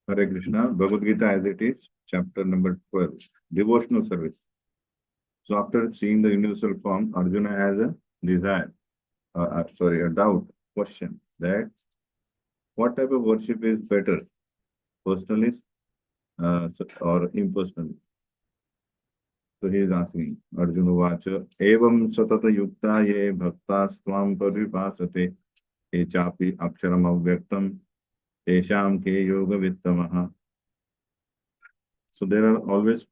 Hare Krishna, Bhagavad Gita as it is, chapter number 12, devotional service. So after seeing the universal form, Arjuna has a desire, a doubt, question that what type of worship is better, personalist or impersonalist? So he is asking, Arjuna Vacha, Evam Satata Yukta Ye Bhakta Swam Parivasate, Ye Chapi Aksharam Avyaktam, Tesham Ke Yoga Vittamaha. So there are always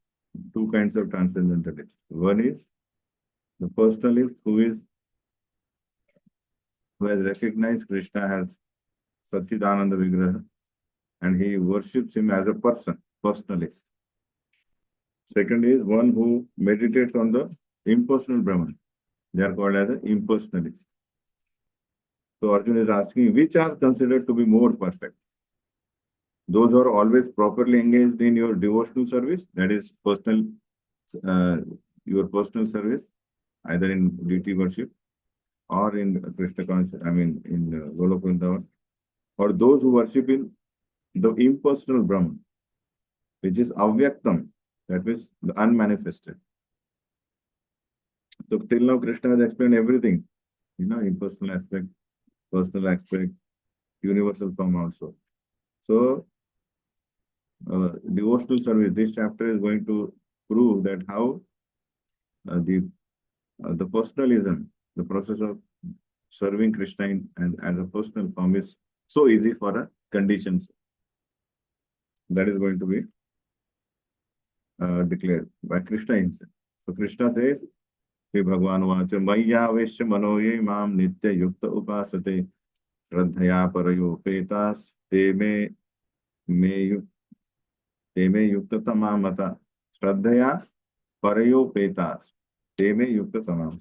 two kinds of transcendentalists. One is the personalist who has recognized Krishna as Satchidananda Vigraha and he worships him as a person, personalist. Second is one who meditates on the impersonal Brahman. They are called as an impersonalist. So Arjuna is asking which are considered to be more perfect? Those who are always properly engaged in your devotional service, that is uh, your personal service, either in deity worship or in Krishna consciousness, in Golok Vrindavan, or those who worship in the impersonal Brahman, which is avyaktam, that is the unmanifested. So till now, Krishna has explained everything, impersonal aspect, personal aspect, universal form also. So, devotional service, this chapter is going to prove that how the personalism, the process of serving Krishna and as a personal form is so easy for a condition. That is going to be declared by Krishna himself. So Krishna says, Sri Bhagavan Vacha, Maya Veshya Manoye Mam Nitya Yukta Upasate Shraddhaya Parayo Petas Te Me Yukta Tamamata Shraddhaya Parayo Petas Te Me Yukta Tamam.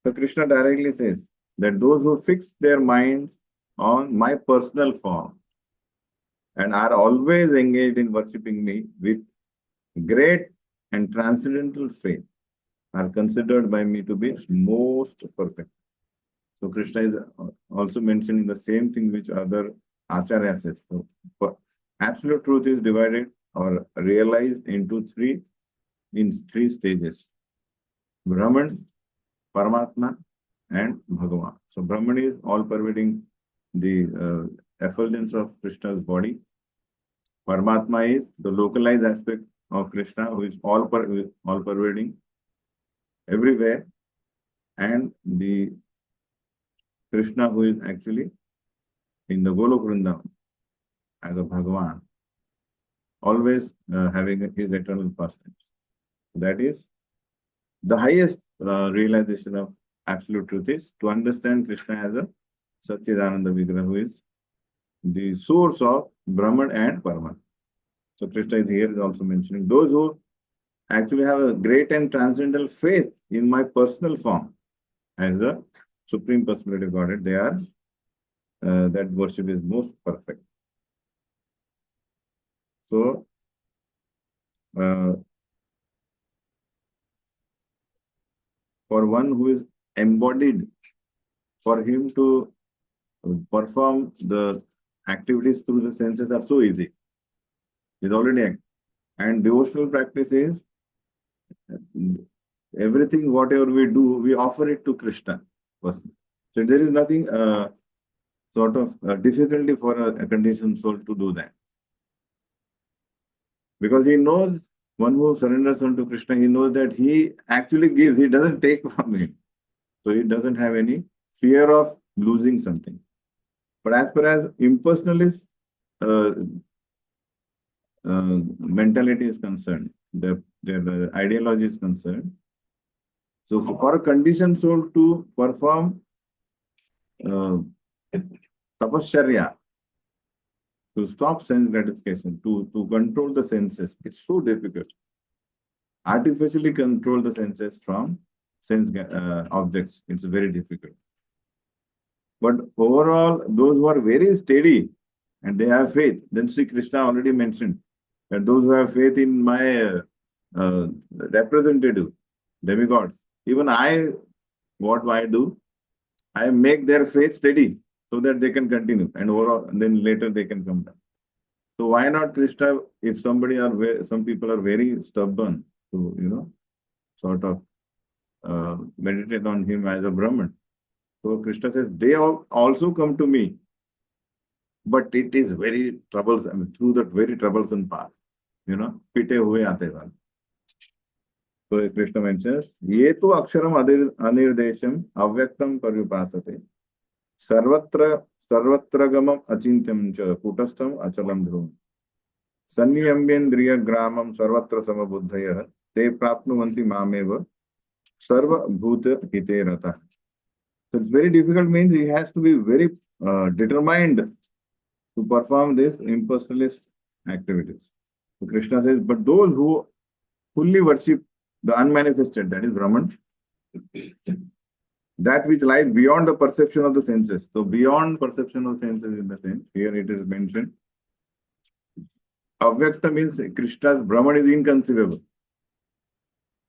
So Krishna directly says that those who fix their minds on my personal form and are always engaged in worshipping me with great and transcendental faith are considered by me to be most perfect. So Krishna is also mentioning the same thing which other Acharya says. So absolute truth is divided or realized into three stages: Brahman, Paramatma, and Bhagavan. So Brahman is all pervading the effulgence of Krishna's body. Paramatma is the localized aspect of Krishna, who is all pervading everywhere, and the Krishna who is actually in the Golok Vrindavan as a Bhagavan, always having his eternal pastimes. That is the highest realization of absolute truth is to understand Krishna as a Satchidananda Vigraha, who is the source of Brahman and Paraman. So Krishna is also mentioning those who actually have a great and transcendental faith in my personal form as the Supreme Personality of Godhead. They are that worship is most perfect. So for one who is embodied, for him to perform the activities through the senses are so easy. He's already act. And devotional practice is everything, whatever we do, we offer it to Krishna. So there is nothing difficulty for a conditioned soul to do that. Because he knows, one who surrenders unto Krishna, he knows that he actually gives, he doesn't take from him. So he doesn't have any fear of losing something. But as far as impersonalist mentality is concerned, the ideology is concerned, so for a conditioned soul to perform tapasarya, to stop sense gratification, to control the senses, it's so difficult. Artificially control the senses from sense objects, it's very difficult. But overall, those who are very steady and they have faith, then Sri Krishna already mentioned that those who have faith in my representative, demigods, even what I do, I make their faith steady so that they can continue and overall, then later they can come down. So why not Krishna? If some people are very stubborn to sort of meditate on him as a Brahman. So Krishna says they also come to me, but it is very troublesome through that very troublesome path. Pite hue aate wale. So Krishna mentions, ye tu aksharam anirdesham avyaktam paryupasate sarvatra sarvatragamam achintyam cha kutastam achalam dhrum sanyamyendriya gramam sarvatra samabuddhayah te prapnuvanti mameva sarva bhuta hite rata. So it's very difficult, means he has to be very determined to perform this impersonalist activities. So Krishna says, but those who fully worship the unmanifested, that is Brahman, that which lies beyond the perception of the senses. So beyond perception of senses, in the sense, here it is mentioned, Avyakta means Krishna's Brahman is inconceivable.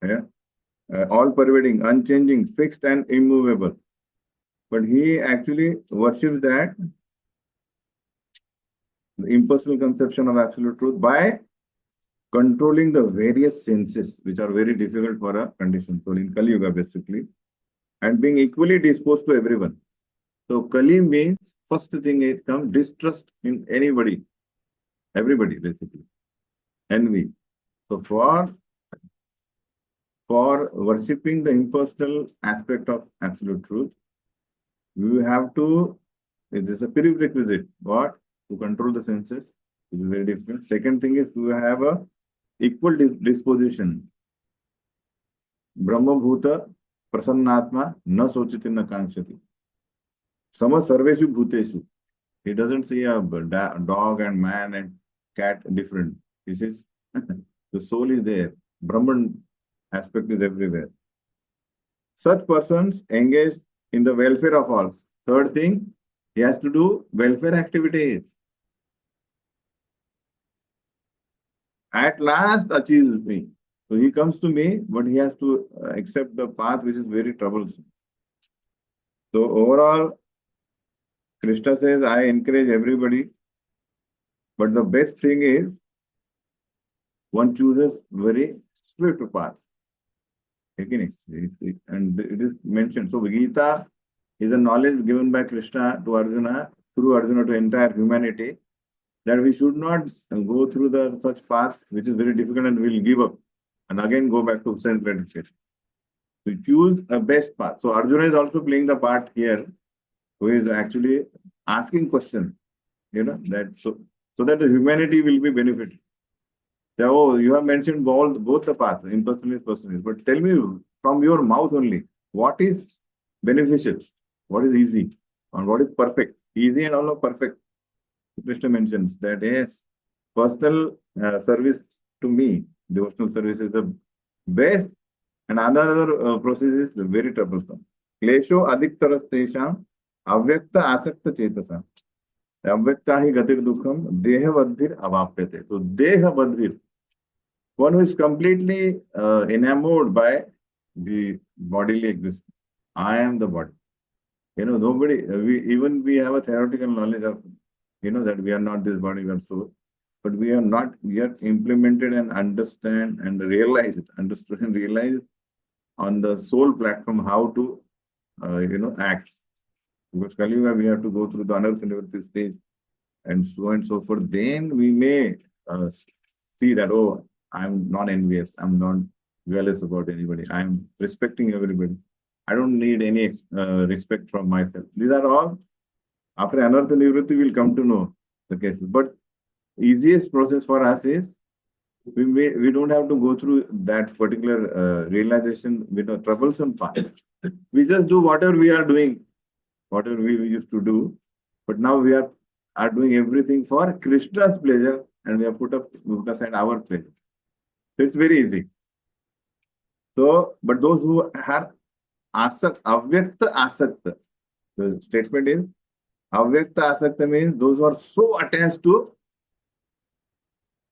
Yeah? All pervading, unchanging, fixed and immovable. But he actually worships that the impersonal conception of absolute truth by controlling the various senses, which are very difficult for a conditioned soul in Kali Yuga, basically, and being equally disposed to everyone. So Kali means, first thing is come distrust in anybody, everybody, basically, envy. So for worshipping the impersonal aspect of absolute truth, you have to, it is a prerequisite, what? To control the senses, which is very difficult. Second thing is to have a equal disposition. Brahma Bhuta Prasannatma na sochiti na kankshati. Sama sarveshu bhuteshu. He doesn't see a dog and man and cat different. He says the soul is there. Brahman aspect is everywhere. Such persons engage in the welfare of all. Third thing, he has to do welfare activities. At last achieves me. So he comes to me, but he has to accept the path which is very troublesome. So overall, Krishna says, I encourage everybody, but the best thing is one chooses very swift path. And it is mentioned. So Gita is a knowledge given by Krishna to Arjuna, through Arjuna to entire humanity, that we should not go through the such paths which is very difficult and we'll give up and again go back to self-gratification. We choose a best path. So Arjuna is also playing the part here, who is actually asking questions, that so that the humanity will be benefited. So, you have mentioned both the paths, impersonalist, personalist, but tell me from your mouth only, what is beneficial, what is easy, and what is perfect. Easy and all perfect. Krishna mentions that yes, personal service to me, devotional service is the best, and another process is very troublesome. Klesho adiktaras tesham avyakta asakta chetasa. Avyakta hi gatir dukham deha badhir avapyate. So deha badhir, one who is completely enamored by the bodily existence. I am the body. Nobody, we have a theoretical knowledge of, that we are not this body, we are soul. But we have not yet implemented and understood and realized on the soul platform how to, act. Because Kali Yuga, we have to go through the Anartha Nivritti stage and so on and so forth. Then we may see that, oh, I'm not envious, I'm not jealous about anybody, I'm respecting everybody. I don't need any respect from myself. These are all, after Anartha Nivritti, we'll come to know the cases. But easiest process for us is, we don't have to go through that particular realization with a troublesome path. We just do whatever we are doing, whatever we used to do, but now we are doing everything for Krishna's pleasure, and we have put aside our pleasure. So it's very easy. So, but those who are avyakta asakta, the statement is, avyakta asakta means those who are so attached to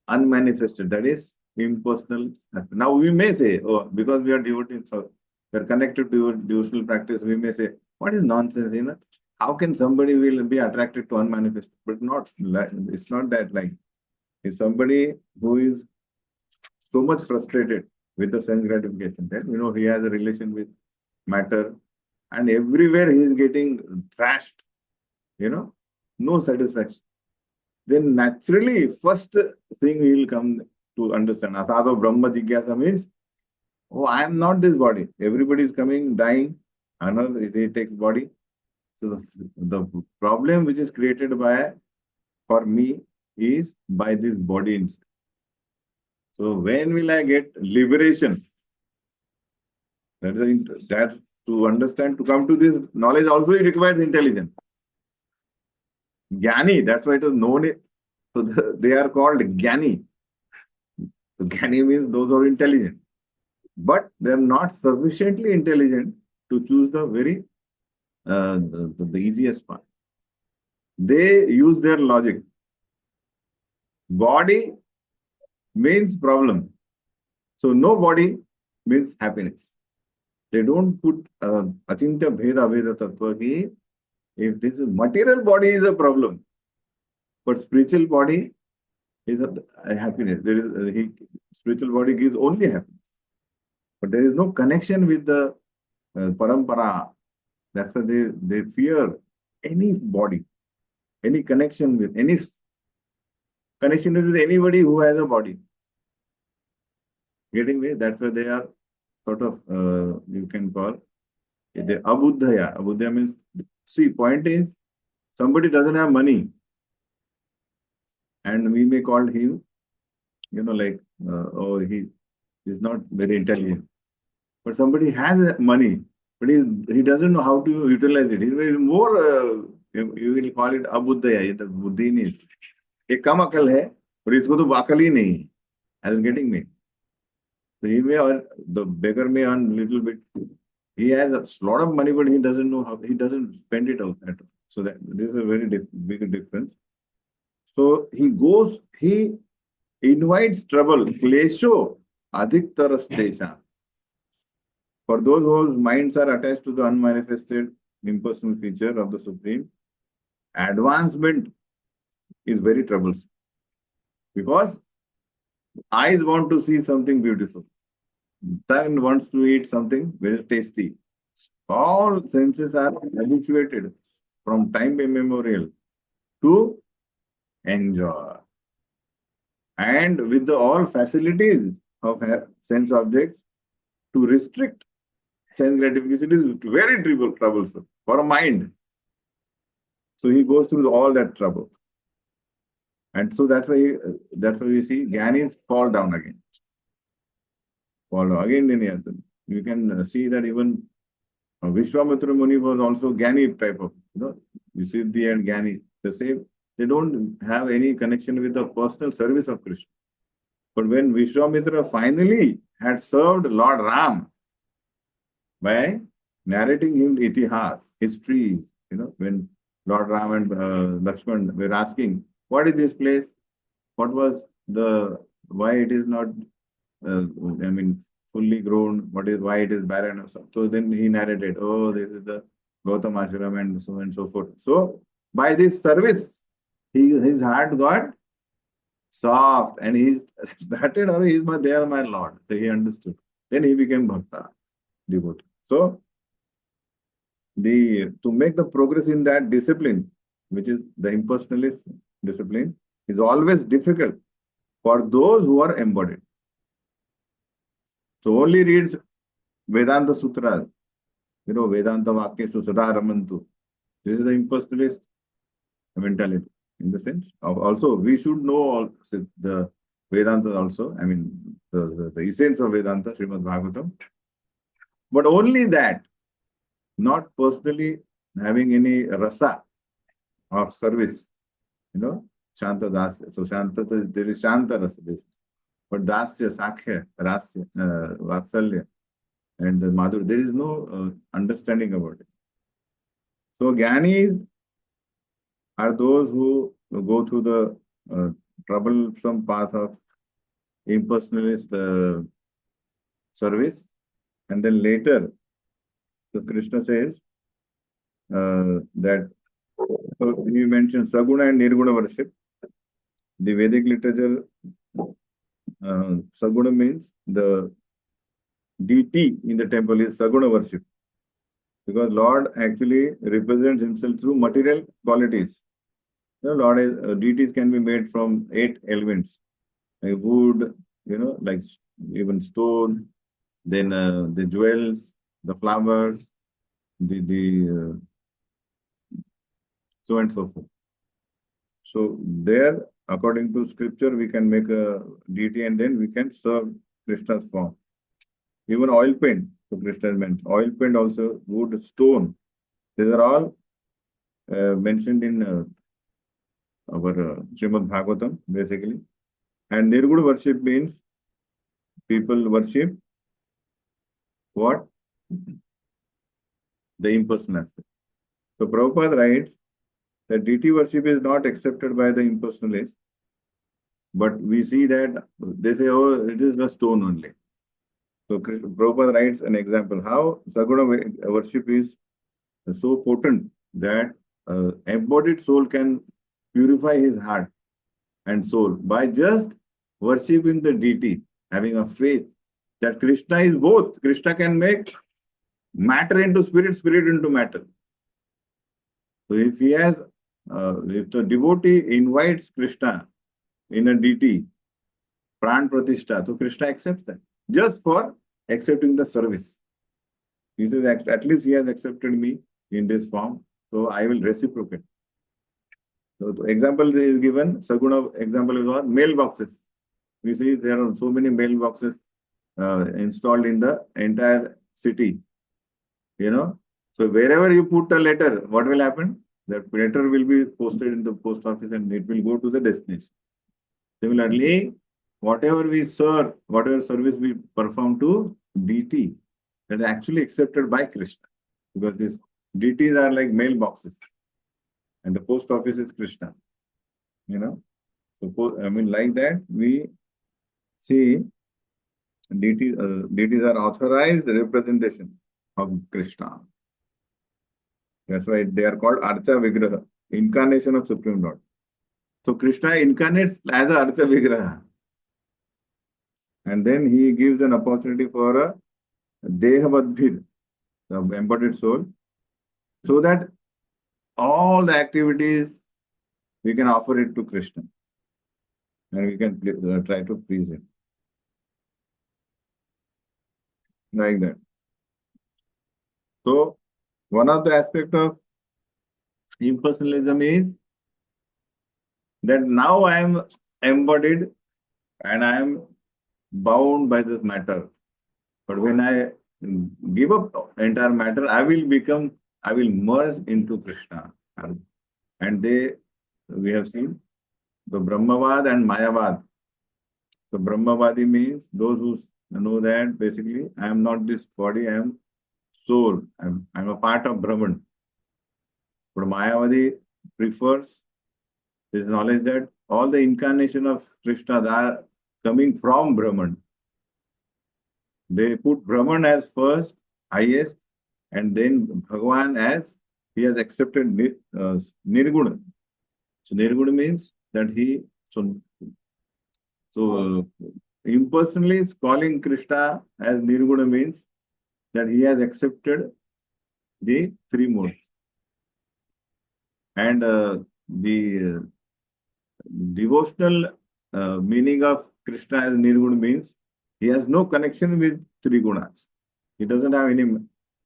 unmanifested, that is impersonal. Now we may say, oh, because we are devotees, so we are connected to devotional practice, we may say, what is nonsense, How can somebody will be attracted to unmanifested? But not, it's not that like. is somebody who is so much frustrated with the sense gratification that, he has a relation with matter, and everywhere he is getting thrashed, no satisfaction. Then naturally, first thing he will come to understand. Asado Brahma Jigyasa means, oh, I am not this body. Everybody is coming, dying. Another, he takes body. So the problem which is created for me is by this body inside. So when will I get liberation? That's to understand, to come to this knowledge also it requires intelligence. Jnani, that's why it is known. So they are called Jnani. So Jnani means those who are intelligent. But they are not sufficiently intelligent to choose the very the easiest path. They use their logic. Body means problem. So no body means happiness. They don't put achintya bheda veda tattva ki if this material body is a problem, but spiritual body is a happiness. There is spiritual body gives only happiness, but there is no connection with the parampara. That's why they fear any body, any connection with anybody who has a body. Getting me? That's why they are sort of you can call the abuddhaya. Abuddhaya means, see, point is somebody doesn't have money, and we may call him, oh, he is not very intelligent. But somebody has money, but he doesn't know how to utilize it. He's very more, you will call it abuddhaya. ये तो बुद्धि नहीं, एक कम अकल है, पर इसको तो अकल ही नहीं है. As in getting me. So he may earn, the beggar may earn little bit. He has a lot of money, but he doesn't know how, he doesn't spend it out. So that this is a very big difference. So he invites trouble. Klesho adhiktarastesha. For those whose minds are attached to the unmanifested impersonal feature of the Supreme, advancement is very troublesome. Because eyes want to see something beautiful. Tongue wants to eat something very tasty. All senses are habituated from time immemorial to enjoy. And with all facilities of sense objects, to restrict sense gratification is very troublesome for a mind. So he goes through all that trouble. And so that's why we see Gyanis fall down again. Fall down again. You can see that even Vishwamitra Muni was also Gyani type of, you see the end Gyani, the same. They don't have any connection with the personal service of Krishna. But when Vishwamitra finally had served Lord Ram by narrating him itihas, history, when Lord Ram and Lakshman were asking, what is this place? What was why it is not, fully grown? Why it is barren? So then he narrated, oh, this is the Gautam Ashram and so forth. So by this service, his heart got soft and he started, or they are my Lord. So he understood. Then he became Bhakta, devotee. So to make the progress in that discipline, which is the impersonalist discipline, is always difficult for those who are embodied. So only reads Vedanta Sutras, Vedanta Vakya Susada Ramantu. This is the impersonalist mentality. In the sense of also, we should know the Vedanta also, the essence of Vedanta, Srimad Bhagavatam. But only that, not personally having any rasa of service, Shanta Dasya. So Shanta, there is Shanta rasa, but Dasya, Sakhya, Rasya, Vatsalya, and the Madhur, there is no understanding about it. So Gyanis are those who go through the troublesome path of impersonalist service, and then later, so Krishna says that, so he mentions Saguna and Nirguna worship. the Vedic literature, Saguna means the deity in the temple is Saguna worship. Because Lord actually represents himself through material qualities. Lord deities can be made from 8 elements, like wood, like even stone, then the jewels, the flowers, the so and so forth. So there, according to scripture, we can make a deity and then we can serve Krishna's form. Even oil paint, so Krishna meant oil paint also, wood, stone. These are all mentioned in our Srimad Bhagavatam, basically. And Nirguna worship means people worship what? The impersonal aspect. So Prabhupada writes that deity worship is not accepted by the impersonalists, but we see that they say, oh, it is the stone only. So Prabhupada writes an example how Saguna worship is so potent that embodied soul can purify his heart and soul by just worshipping the deity, having a faith that Krishna is both. Krishna can make matter into spirit, spirit into matter. So if he has, if the devotee invites Krishna in a deity, Pran Pratishtha, so Krishna accepts that just for accepting the service. He says, at least he has accepted me in this form, so I will reciprocate. So the example is given, Saguna example is what? Mailboxes. We see there are so many mailboxes installed in the entire city. So wherever you put a letter, what will happen? That letter will be posted in the post office and it will go to the destination. Similarly, whatever we serve, whatever service we perform to deity, that is actually accepted by Krishna. Because these deities are like mailboxes. And the post office is Krishna. So, like that, we see deities are authorized representation of Krishna. That's why they are called Archa Vigraha, incarnation of Supreme Lord. So Krishna incarnates as a Archa Vigraha. And then he gives an opportunity for a Dehavadbhir, the embodied soul, so that all the activities we can offer it to Krishna. And we can try to please him. Like that. So, one of the aspects of impersonalism is that now I am embodied and I am bound by this matter. But when I give up entire matter, I will merge into Krishna. And we have seen the Brahmavad and Mayavad. So Brahmavadi means those who know that basically I am not this body, I am soul. I'm a part of Brahman. But Mayavadi prefers this knowledge that all the incarnation of Krishna are coming from Brahman. They put Brahman as first, highest, and then Bhagavan as he has accepted Nirguna. So Nirguna means that he, impersonally calling Krishna as Nirguna means that he has accepted the 3 modes. And the devotional meaning of Krishna as Nirguna means he has no connection with 3 gunas. He doesn't have any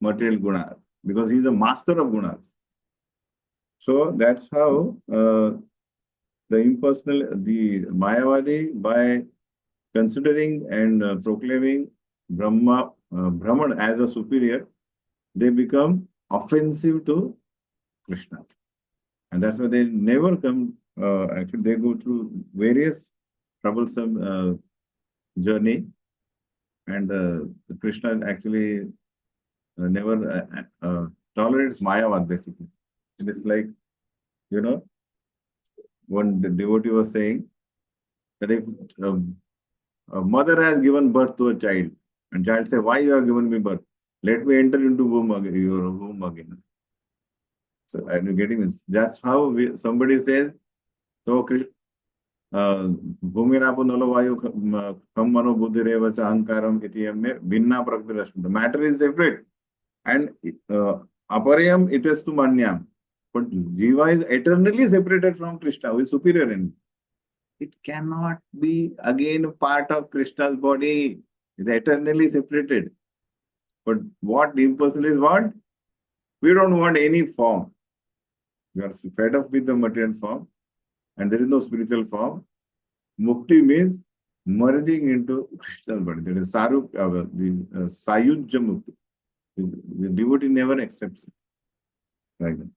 material guna because he is a master of gunas. So that's how the Mayavadi, by considering and proclaiming Brahman as a superior, they become offensive to Krishna. And that's why they never come, actually they go through various troublesome journey. And Krishna actually never tolerates Mayavad basically. It is like, one the devotee was saying that if a mother has given birth to a child, and child says, why you have given me birth? Let me enter into your womb again. So are you getting this? That's how somebody says, so भूमिरापो नलो वायु खम मनो बुद्धि रेव च अहंकारम इति हमने भिन्ना प्रकृति रश्मि. The matter is separate and aparayam itestu manyam. But Jiva is eternally separated from Krishna, who is superior in. It cannot be again part of Krishna's body. It is eternally separated. But what the impersonalists want? We don't want any form. We are fed up with the material form and there is no spiritual form. Mukti means merging into Krishna's body. That is Sayujya Mukti. The devotee never accepts it. Like that.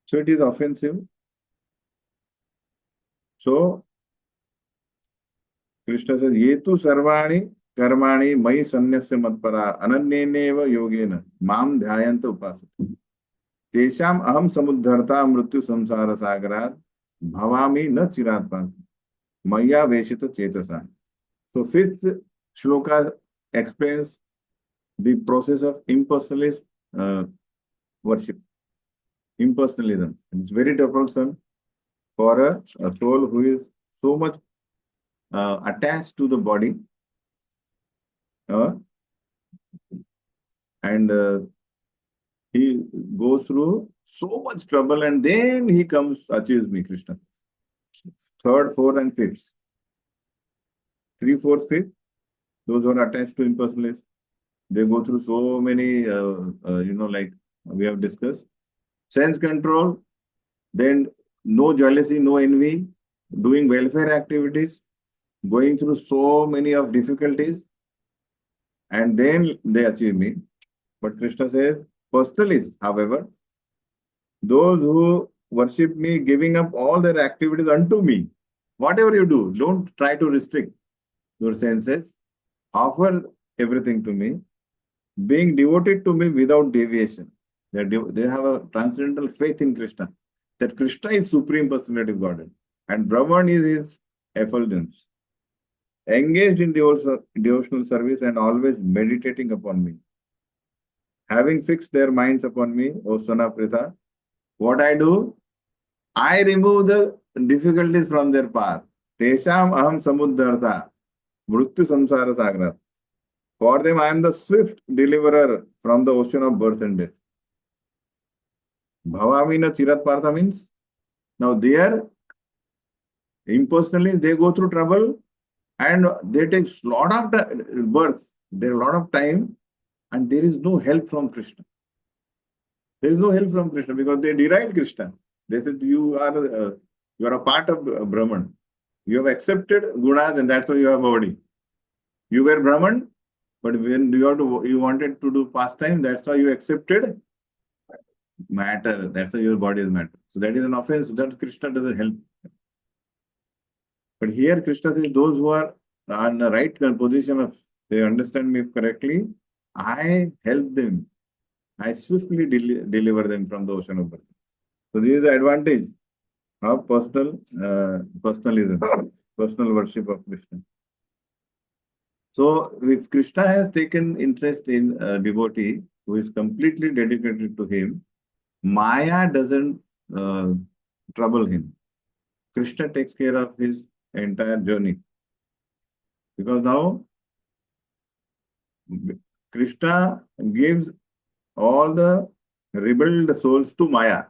So it is offensive. So Krishna says, Yetu sarvani karmani mai sanyasya matpara ananyeneva yogena mam dhyayanta upasati. Tesham aham samudharta mrityu samsara sagarat bhavami na chirat panti. Maya veshita chetasa. So fifth shloka explains the process of impersonalist worship. Impersonalism. It's very troublesome for a soul who is so much attached to the body and he goes through so much trouble and then he comes, achieves me, Krishna. Third, fourth and fifth. 3, 4, 5. Those who are attached to impersonalists, they go through so many, like we have discussed. Sense control, then no jealousy, no envy, doing welfare activities, going through so many of difficulties, and then they achieve me. But Krishna says, personalists, however, those who worship me, giving up all their activities unto me, whatever you do, don't try to restrict your senses, offer everything to me, being devoted to me without deviation. They have a transcendental faith in Krishna, that Krishna is Supreme Personality of Godhead and Brahman is his effulgence. Engaged in devotional service and always meditating upon me. Having fixed their minds upon me, O son of Pritha, what I do? I remove the difficulties from their path. Tesham aham samudharta, mrityu samsara sagrat. For them, I am the swift deliverer from the ocean of birth and death. Bhavamina chirat partha means, now there, impersonally, they go through trouble and they take a lot of birth, there is a lot of time, and there is no help from Krishna. There is no help from Krishna because they deride Krishna. They said you are a part of Brahman. You have accepted gunas and that's why you have body. You were Brahman, but when you wanted to do pastime, that's why you accepted matter. That's why your body is matter. So that is an offense that Krishna doesn't help. But here Krishna says those who are on the right position of, they understand me correctly, I help them. I swiftly deliver them from the ocean of birth. So this is the advantage of personalism, personal worship of Krishna. So if Krishna has taken interest in a devotee who is completely dedicated to him, Maya doesn't trouble him. Krishna takes care of his entire journey. Because now Krishna gives all the rebelled souls to Maya.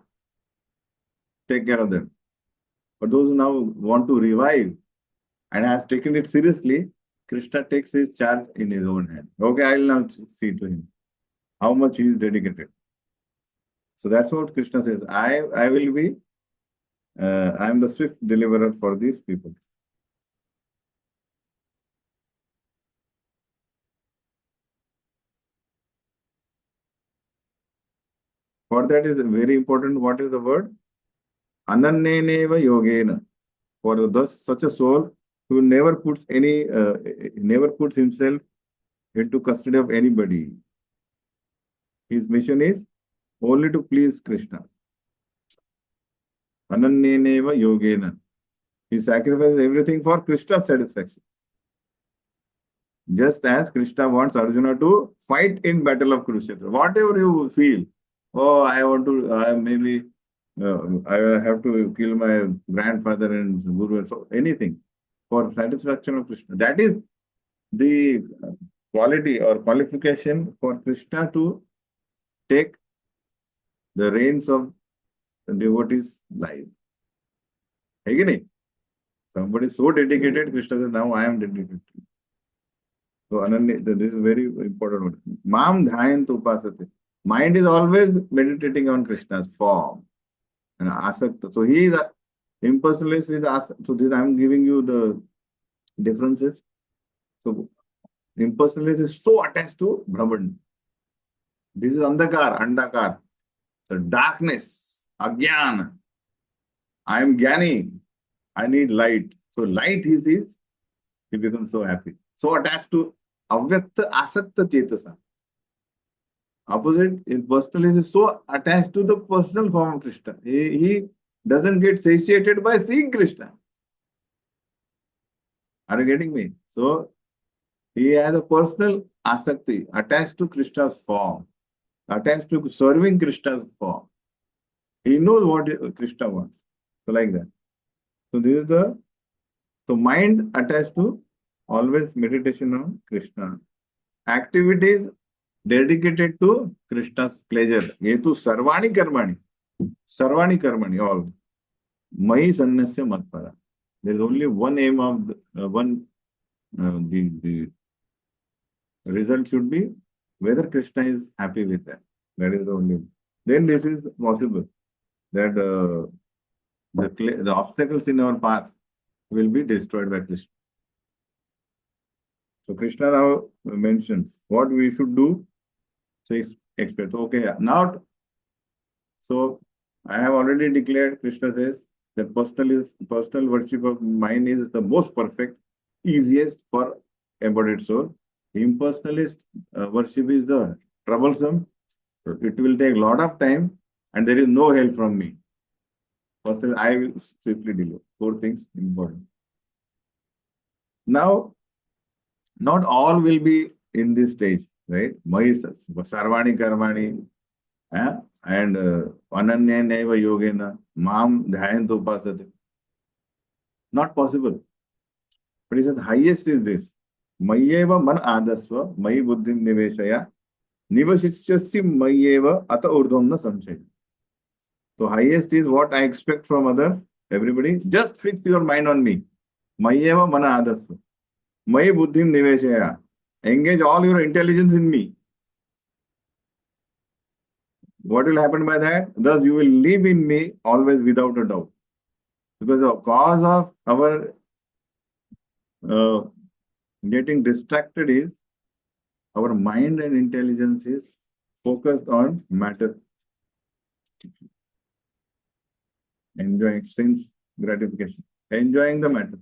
Take care of them. But those who now want to revive and has taken it seriously, Krishna takes his charge in his own hand. Okay, I will now see to him how much he is dedicated. So that's what Krishna says. I will be, I am the swift deliverer for these people. For that is very important. What is the word? Ananneneva yogena. For thus such a soul who never puts himself into custody of anybody. His mission is only to please Krishna. Ananneneva yogena. He sacrifices everything for Krishna's satisfaction. Just as Krishna wants Arjuna to fight in battle of Kurukshetra. Whatever you feel, oh, I want to maybe I have to kill my grandfather and guru, so anything for satisfaction of Krishna. That is the quality or qualification for Krishna to take the reins of the devotee's life. Again, somebody so dedicated, Krishna says, now I am dedicated. So Ananya, this is very important one. Mam dhyantu upasate. Mind is always meditating on Krishna's form and asakta. So he is impersonalist is asakta. So this I am giving you the differences. So impersonalist is so attached to Brahman. This is andakar, the darkness, agyan. I am Gyani. I need light. So light he sees, he becomes so happy. So attached to avyakta asakta chetasa. Opposite, in personalist is so attached to the personal form of Krishna. He doesn't get satiated by seeing Krishna. Are you getting me? So he has a personal asakti attached to Krishna's form, attached to serving Krishna's form. He knows what Krishna wants. So like that. So this is the mind attached to always meditation on Krishna. Activities dedicated to Krishna's pleasure. Yetu sarvani karmani, all. Mai sannasya matpara. There is only one aim of the result should be whether Krishna is happy with that. That is the only. Then this is possible that the obstacles in our path will be destroyed by Krishna. So Krishna now mentions what we should do. So expect. Okay, now. So I have already declared. Krishna says that personal worship of mine is the most perfect, easiest for embodied soul. Impersonalist worship is the troublesome. It will take a lot of time, and there is no help from me. First, I will swiftly delay. 4 things important. Now, not all will be in this stage, right? Sarvani karmani, and ananya neva yogena, mam dhyantu upasate. Not possible. But he says, highest is this. Mayeva man adasva, mayi buddhim niveshaya, nivashitsyasya mayeva ata urdham na samshaya. So highest is what I expect from others. Everybody, just fix your mind on me. Mayeva mana adasva. Mayi buddhim niveshaya. Engage all your intelligence in me. What will happen by that? Thus you will live in me always without a doubt. Because the cause of our getting distracted is our mind and intelligence is focused on matter. Enjoying sense gratification. Enjoying the matter.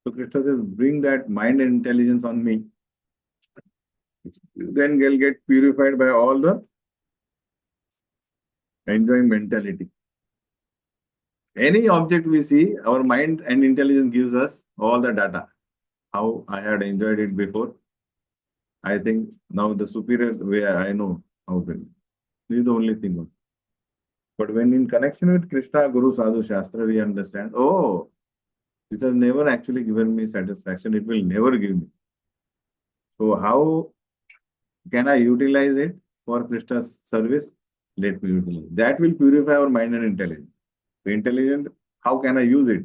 So Krishna says, bring that mind and intelligence on me. Then they'll get purified by all the enjoying mentality. Any object we see, our mind and intelligence gives us all the data. How I had enjoyed it before. I think now the superior way I know how to. This is the only thing. But when in connection with Krishna, Guru, Sadhu, Shastra, we understand, oh, this has never actually given me satisfaction. It will never give me. So how can I utilize it for Krishna's service? Let me utilize. That will purify our mind and intelligence. So intelligent, how can I use it?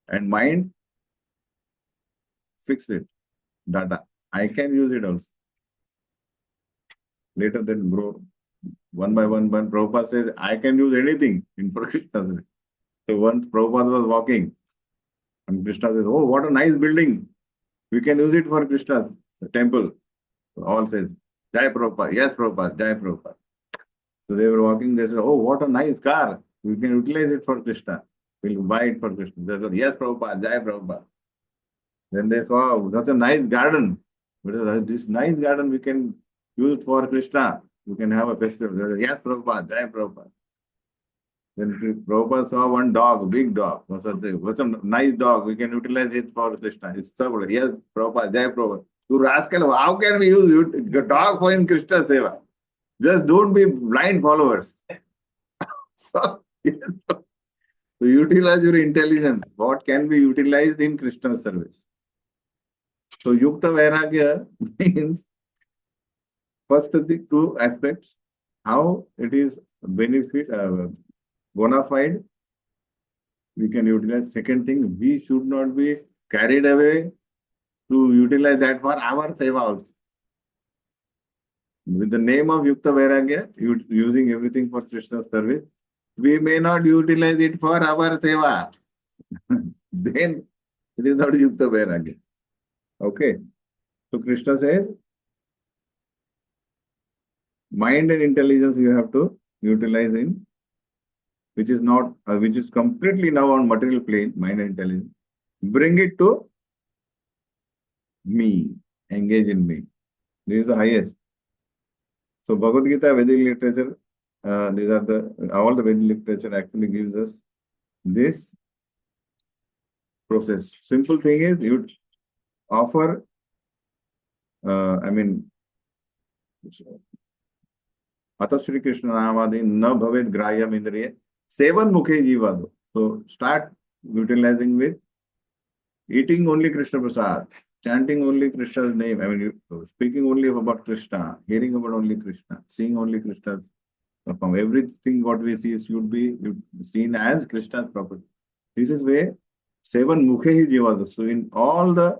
And mind, fix it. Data. I can use it also. Later then grow. One by one, Prabhupada says, I can use anything in Krishna. So once Prabhupada was walking, and Krishna says, oh, what a nice building. We can use it for Krishna's temple. So all says, Jai Prabhupada. Yes, Prabhupada. Jai Prabhupada. So they were walking, they said, oh, what a nice car. We can utilize it for Krishna. We'll buy it for Krishna. They said, yes, Prabhupada. Jai Prabhupada. Then they saw such a nice garden. This nice garden we can use it for Krishna. We can have a festival. They said, yes, Prabhupada. Jai Prabhupada. Then Prabhupada saw one dog, big dog. What's a nice dog. We can utilize it for Krishna. It's so yes, Prabhupada. Jai Prabhupada. You rascal, how can we use the dog for in Krishna seva? Just don't be blind followers. So, to utilize your intelligence, what can be utilized in Krishna's service? So Yukta Vairagya means first the two aspects, how it is benefit bona fide, we can utilize. Second thing, we should not be carried away to utilize that for our seva also. With the name of Yukta Vairagya, using everything for Krishna's service, we may not utilize it for our seva. Then it is not Yukta Vairagya. Okay. So Krishna says, mind and intelligence you have to utilize in, which is not, which is completely now on material plane, mind and intelligence. Bring it to me, engage in me. This is the highest. So Bhagavad Gita, Vedic literature, these are the, all the Vedic literature actually gives us this process. Simple thing is you offer, Atha Shri Krishna Namadi na bhavet grahya indriya sevan mukhe jivado. So start utilizing with eating only Krishna Prasad, chanting only Krishna's name, speaking only about Krishna, hearing about only Krishna, seeing only Krishna's perform. Everything what we see should be seen as Krishna's property. This is where seven mukhe hi jivado. So in all the,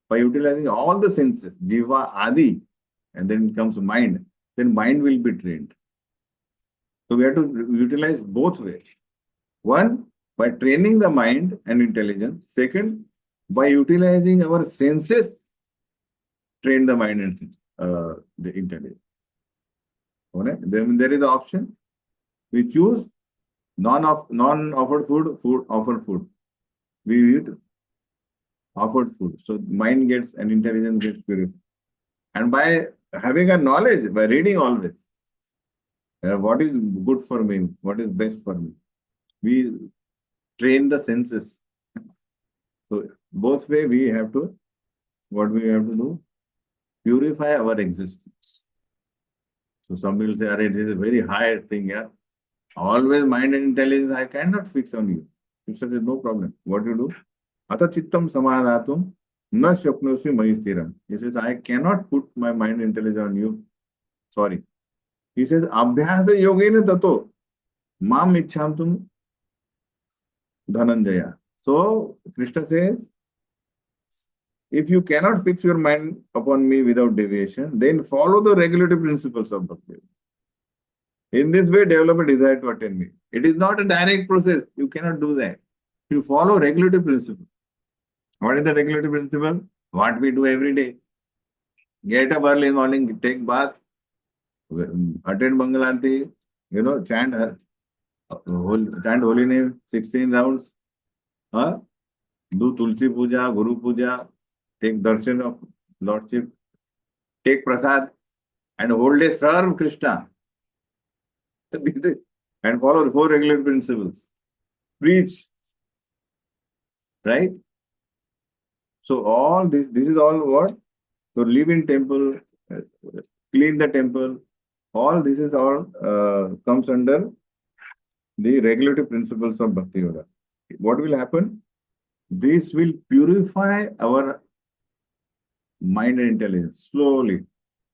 by utilizing all the senses, jiva, adi, and then comes mind, then mind will be trained. So we have to utilize both ways. One, by training the mind and intelligence. Second, by utilizing our senses, train the mind and the intelligence. Okay? Then there is the option. We choose non-offered food, offered food. We eat offered food. So mind gets and intelligence gets purified. And by having a knowledge, by reading always, what is good for me, what is best for me, we train the senses. So both way we have to, what we have to do, purify our existence. So some will say, "Arey, this is a very high thing, yeah. Always mind and intelligence, I cannot fix on you." He says, no problem. What you do? Atha chittam samadhatum na shaknosi mahi sthiram. He says, I cannot put my mind and intelligence on you. Sorry. He says, abhyasa yogena tato mam ichhamtum dhananjaya. So Krishna says, if you cannot fix your mind upon me without deviation, then follow the regulative principles of Bhakti. In this way, develop a desire to attain me. It is not a direct process. You cannot do that. You follow regulative principle. What is the regulative principle? What we do every day. Get up early in the morning, take bath, attend Mangalarti, chant holy name, 16 rounds. Do Tulsi Puja, Guru Puja, take darshan of Lordship, take prasad, and whole day serve Krishna. And follow 4 regular principles. Preach. Right? So all this is all what? So live in temple, clean the temple. All this is all comes under the regulative principles of Bhakti Yoga. What will happen? This will purify our mind and intelligence slowly.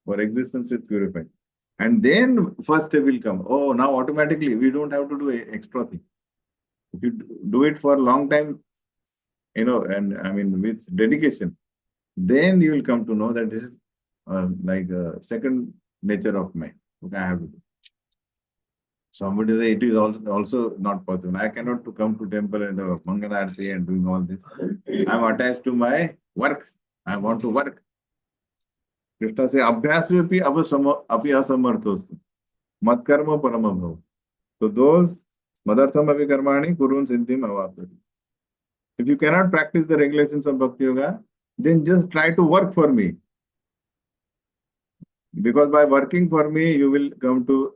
Our existence is purified. And then first step will come. Oh, now automatically we don't have to do an extra thing. If you do it for a long time, and with dedication, then you will come to know that this is like a second nature of mind. Okay, I have to do. Somebody say it is also not possible. I cannot to come to temple and Mangalarti and doing all this. I am attached to my work. I want to work. Krishna says, Abhyasyapi api asamarthos. Matkarma paramabhav. So those madartham api karmani kurun siddhim avapati. If you cannot practice the regulations of Bhakti Yoga, then just try to work for me. Because by working for me, you will come to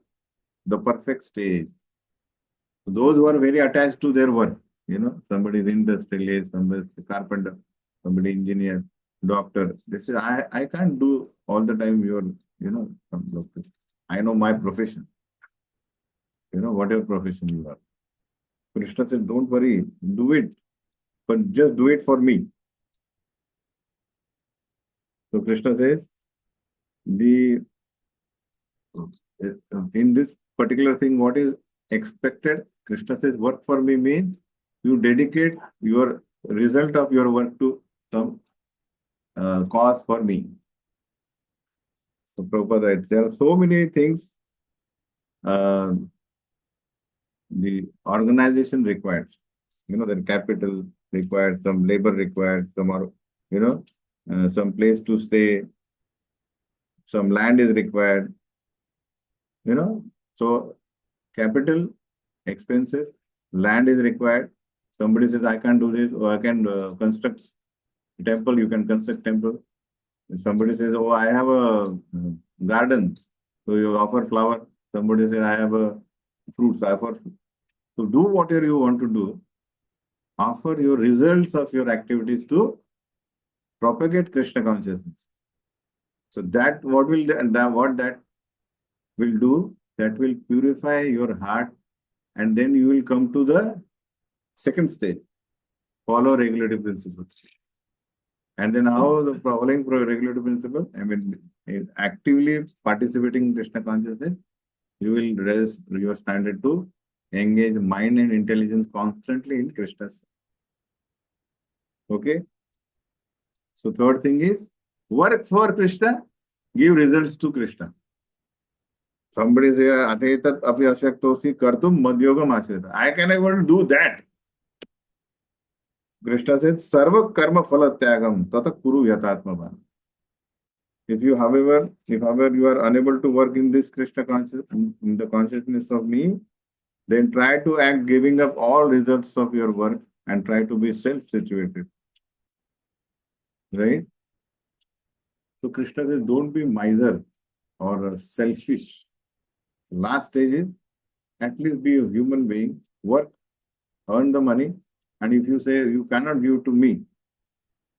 the perfect stage. Those who are very attached to their work, somebody is industrialist, somebody is carpenter, somebody engineer, doctor. They say, I can't do all the time your, some doctor. I know my profession. whatever profession you are. Krishna says, don't worry, do it, but just do it for me. So Krishna says, the in this particular thing, what is expected? Krishna says, work for me means you dedicate your result of your work to some cause for me. So Prabhupada, there are so many things uh, the organization requires. The capital required, some labor required, some place to stay, some land is required. So capital, expenses, land is required. Somebody says, I can't do this, or I can construct temple, you can construct temple. If somebody says, oh, I have a garden, so you offer flower. Somebody says, I have a fruits, I offer. So do whatever you want to do. Offer your results of your activities to propagate Krishna consciousness. So that what that will do, that will purify your heart, and then you will come to the second stage. Follow regulative principles. And then how the following regulative principle? Actively participating in Krishna consciousness, you are standard to engage mind and intelligence constantly in Krishna. Okay? So third thing is, work for Krishna, give results to Krishna. Somebody say, Atetat api asyaktosi kartum madhyogam ashrita. I can able to do that. Krishna says, Sarva karma phala tyagam tata kuru yatatma. If however, you are unable to work in this Krishna consciousness, in the consciousness of me, then try to act giving up all results of your work and try to be self-situated. Right? So Krishna says, don't be miser or selfish. Last stage is, at least be a human being, work, earn the money, and if you say you cannot give to me,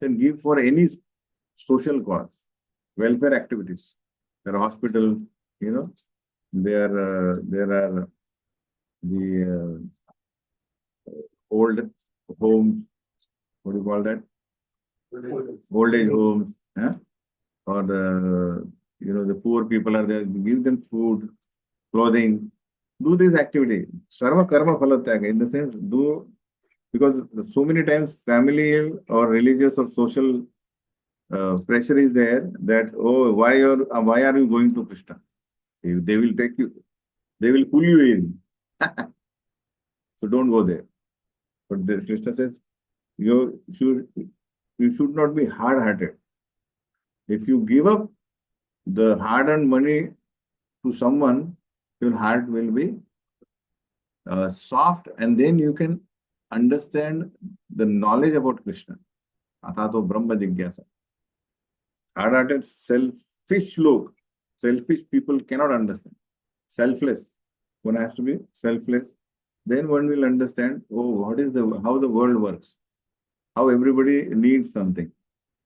then give for any social cause, welfare activities. There are hospitals, there are the old homes, what do you call that? Old age homes, or the poor people are there. Give them food, clothing. Do this activity. Sarva karma phalatyaga. In the sense, do, because so many times family or religious or social pressure is there that, oh, why are you going to Krishna? They will take you, they will pull you in. So don't go there. But Krishna says, you should not be hard-hearted. If you give up the hard-earned money to someone, your heart will be soft, and then you can understand the knowledge about Krishna. Atato Brahma Jigyasa. Hard-hearted, selfish look. Selfish people cannot understand. Selfless. One has to be selfless. Then one will understand, oh, how the world works. How everybody needs something.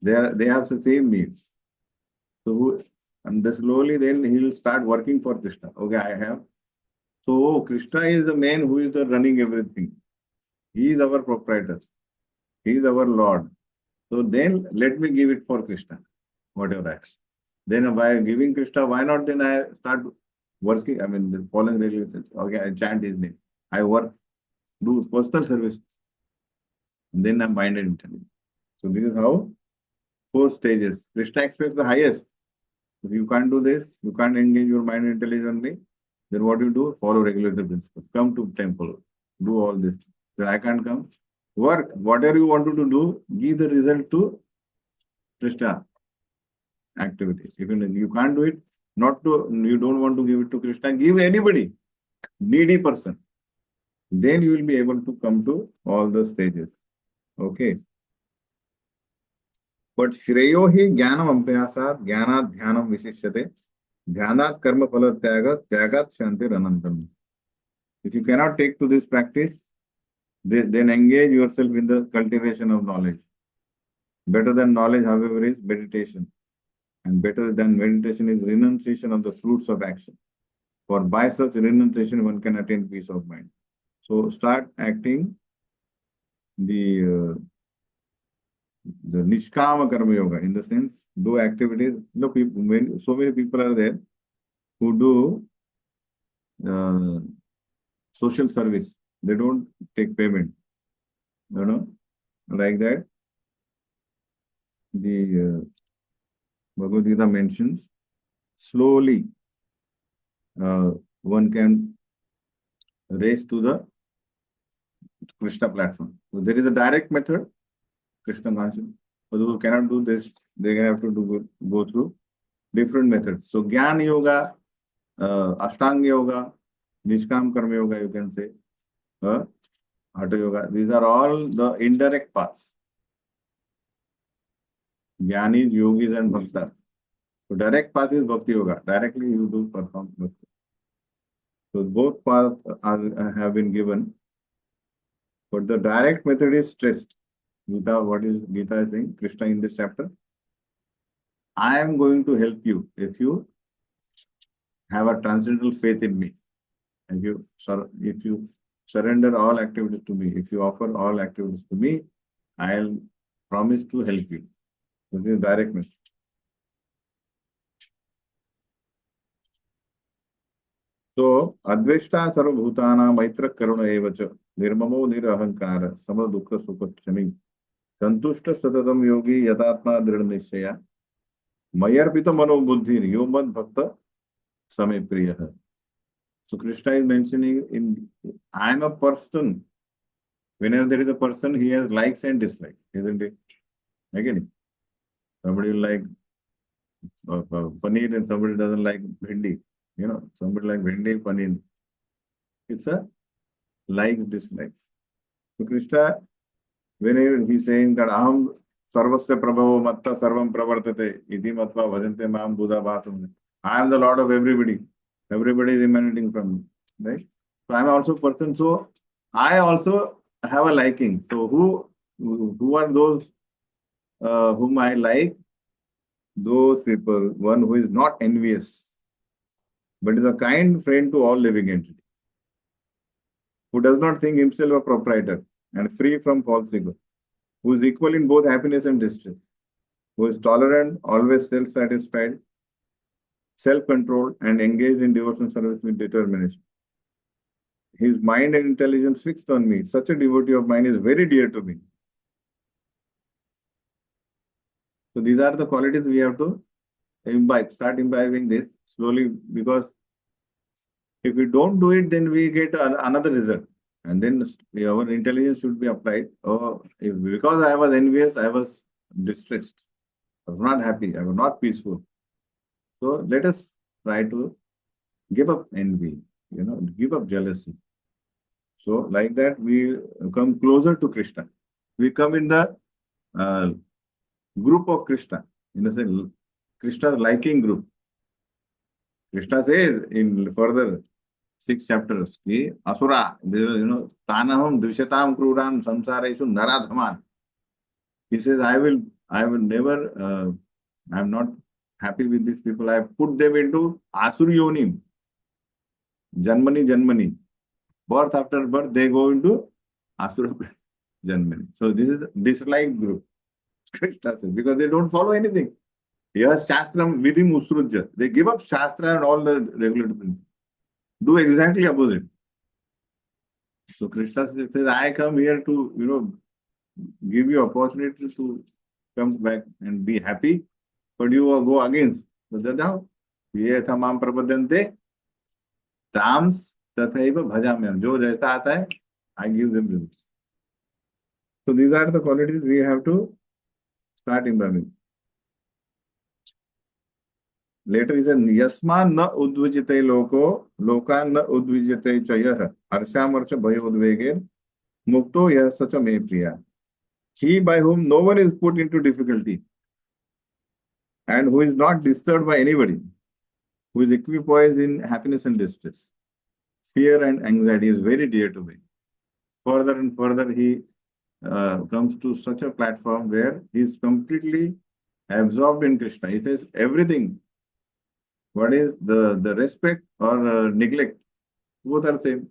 They have the same needs. So, and slowly then he will start working for Krishna. Okay, I have. So Krishna is the man who is running everything. He is our proprietor. He is our Lord. So then let me give it for Krishna, whatever acts. Then by giving Krishna, why not then I start working? Following regulations. Okay, I chant his name. I work, do personal service. And then I'm mind and intelligence. So this is how 4 stages. Krishna expects the highest. If you can't do this, you can't engage your mind intelligently, then what you do? Follow regulative principles. Come to temple. Do all this. Then I can't come. Work. Whatever you want to do, give the result to Krishna activity. Even you can't do it, you don't want to give it to Krishna, give anybody, needy person. Then you will be able to come to all the stages. Okay. But Shreyo hi jnanam abhyasat, jnanat dhyanam vishishyate, dhyanat karma phala tyaga, tyagat shantir anantam. If you cannot take to this practice, then engage yourself in the cultivation of knowledge. Better than knowledge, however, is meditation. And better than meditation is renunciation of the fruits of action. For by such renunciation, one can attain peace of mind. So start acting the Nishkama Karma Yoga, in the sense, do activities. People, so many people are there who do social service. They don't take payment. Like that. The Bhagavad Gita mentions slowly one can raise to the Krishna platform. So there is a direct method, Krishna consciousness. For those who cannot do this, they have to go through different methods. So Jnana Yoga, Ashtanga Yoga, Nishkam Karma Yoga, you can say, Hatha Yoga. These are all the indirect paths. Jnanis, Yogis and Bhaktas. So direct path is Bhakti Yoga. Directly you do perform Bhakti. So both paths have been given. But the direct method is stressed. Gita, what is Gita is saying? Krishna in this chapter. I am going to help you if you have a transcendental faith in me. If you surrender all activities to me, if you offer all activities to me, I'll promise to help you. This is direct message. So, Adveshta Sarvabhutana Maitra Karuna Evacha Nirmamo Nirahankara Sama Dukha Sukha Chami Santushta Satatam Yogi Yatatma Dridnishaya Mayarpita Mano Buddhi Yomad Bhakta Same Priyaha. So Krishna is mentioning I am a person. Whenever there is a person, he has likes and dislikes, isn't it? Again, somebody will like paneer and somebody doesn't like bhindi. Somebody like bhindi, paneer. It's a likes, dislikes. So Krishna, whenever he's saying that aham sarvasya prabhavo matta sarvam pravartate iti matva vajante maam buddha bhatam. I am the Lord of everybody. Everybody is emanating from me. Right? So I am also a person. So I also have a liking. So who are those whom I like? Those people, one who is not envious, but is a kind friend to all living entities, who does not think himself a proprietor and free from false ego, who is equal in both happiness and distress, who is tolerant, always self-satisfied, self-controlled, and engaged in devotional service with determination. His mind and intelligence fixed on me. Such a devotee of mine is very dear to me. So these are the qualities we have to imbibe, start imbibing this slowly, because if we don't do it, then we get another result. And then our intelligence should be applied. Because I was envious, I was distressed. I was not happy. I was not peaceful. So let us try to give up envy, give up jealousy. So like that, we come closer to Krishna. We come in the group of Krishna, in the sense, Krishna's liking group. Krishna says in further 6 chapters, ki asura, tanaham drishatam kruram samsaresu naradhaman. He says, I will never, I am not happy with these people. I put them into asuryonim, janmani. Birth after birth, they go into asura janmani. So this is dislike group. Krishna says, because they don't follow anything. Yes, Shastram Vidhim Usrujya. They give up Shastra and all the regular principles. Do exactly opposite. So Krishna says, I come here to, give you opportunity to come back and be happy, but you go against. So that's how. Ye thamam prapadante tams tathaiva bhajamyam. Jo jaisa aata hai, I give them results. So these are the qualities we have to start imbibing. Later he says, Yasma na udvijite loko, loka na udvijite chayah, harshamarcha bhayodvegir, mukto yah sacha me priya. He by whom no one is put into difficulty and who is not disturbed by anybody, who is equipoised in happiness and distress. Fear and anxiety is very dear to me. Further and further he comes to such a platform where he is completely absorbed in Krishna. He says everything What is the respect or neglect? Both are same.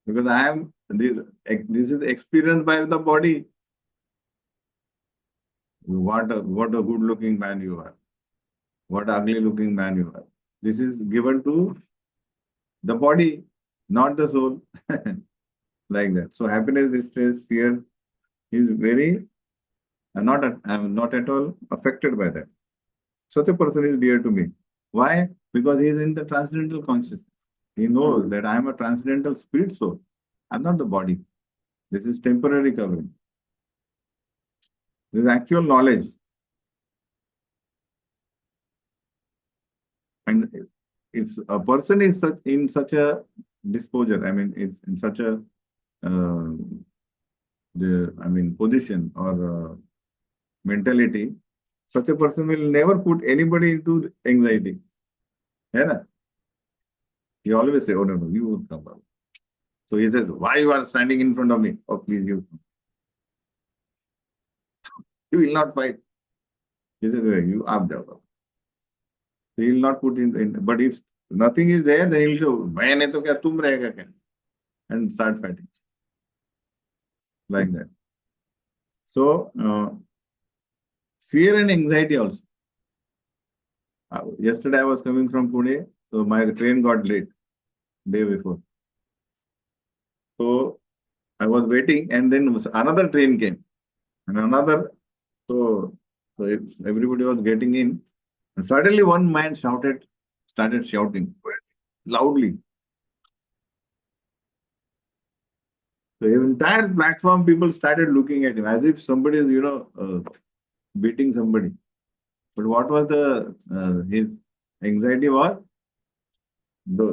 Because I am this is experienced by the body. What a good looking man you are. What ugly looking man you are. This is given to the body, not the soul. Like that. So happiness, distress, fear is very not at all affected by that. Such a person is dear to me. Why? Because he is in the transcendental consciousness. He knows that I am a transcendental spirit soul. I'm not the body. This is temporary covering. This is actual knowledge. And if a person is in such a disposure, I mean, it's in such a position or mentality, such a person will never put anybody into anxiety. Yeah, he always say, "Oh no, you will come out." So he says, "Why you are standing in front of me? Oh, please, you." He will not fight. He says, "You up there." He will not put in. But if nothing is there, then he will go, "मैं नहीं तो क्या तुम रहेगा क्या?" And start fighting like that. So fear and anxiety also. Yesterday I was coming from Pune, so my train got late day before. So I was waiting, and then another train came, and another. So everybody was getting in, and suddenly one man started shouting loudly. So the entire platform people started looking at him as if somebody is, beating somebody. But what was his anxiety was the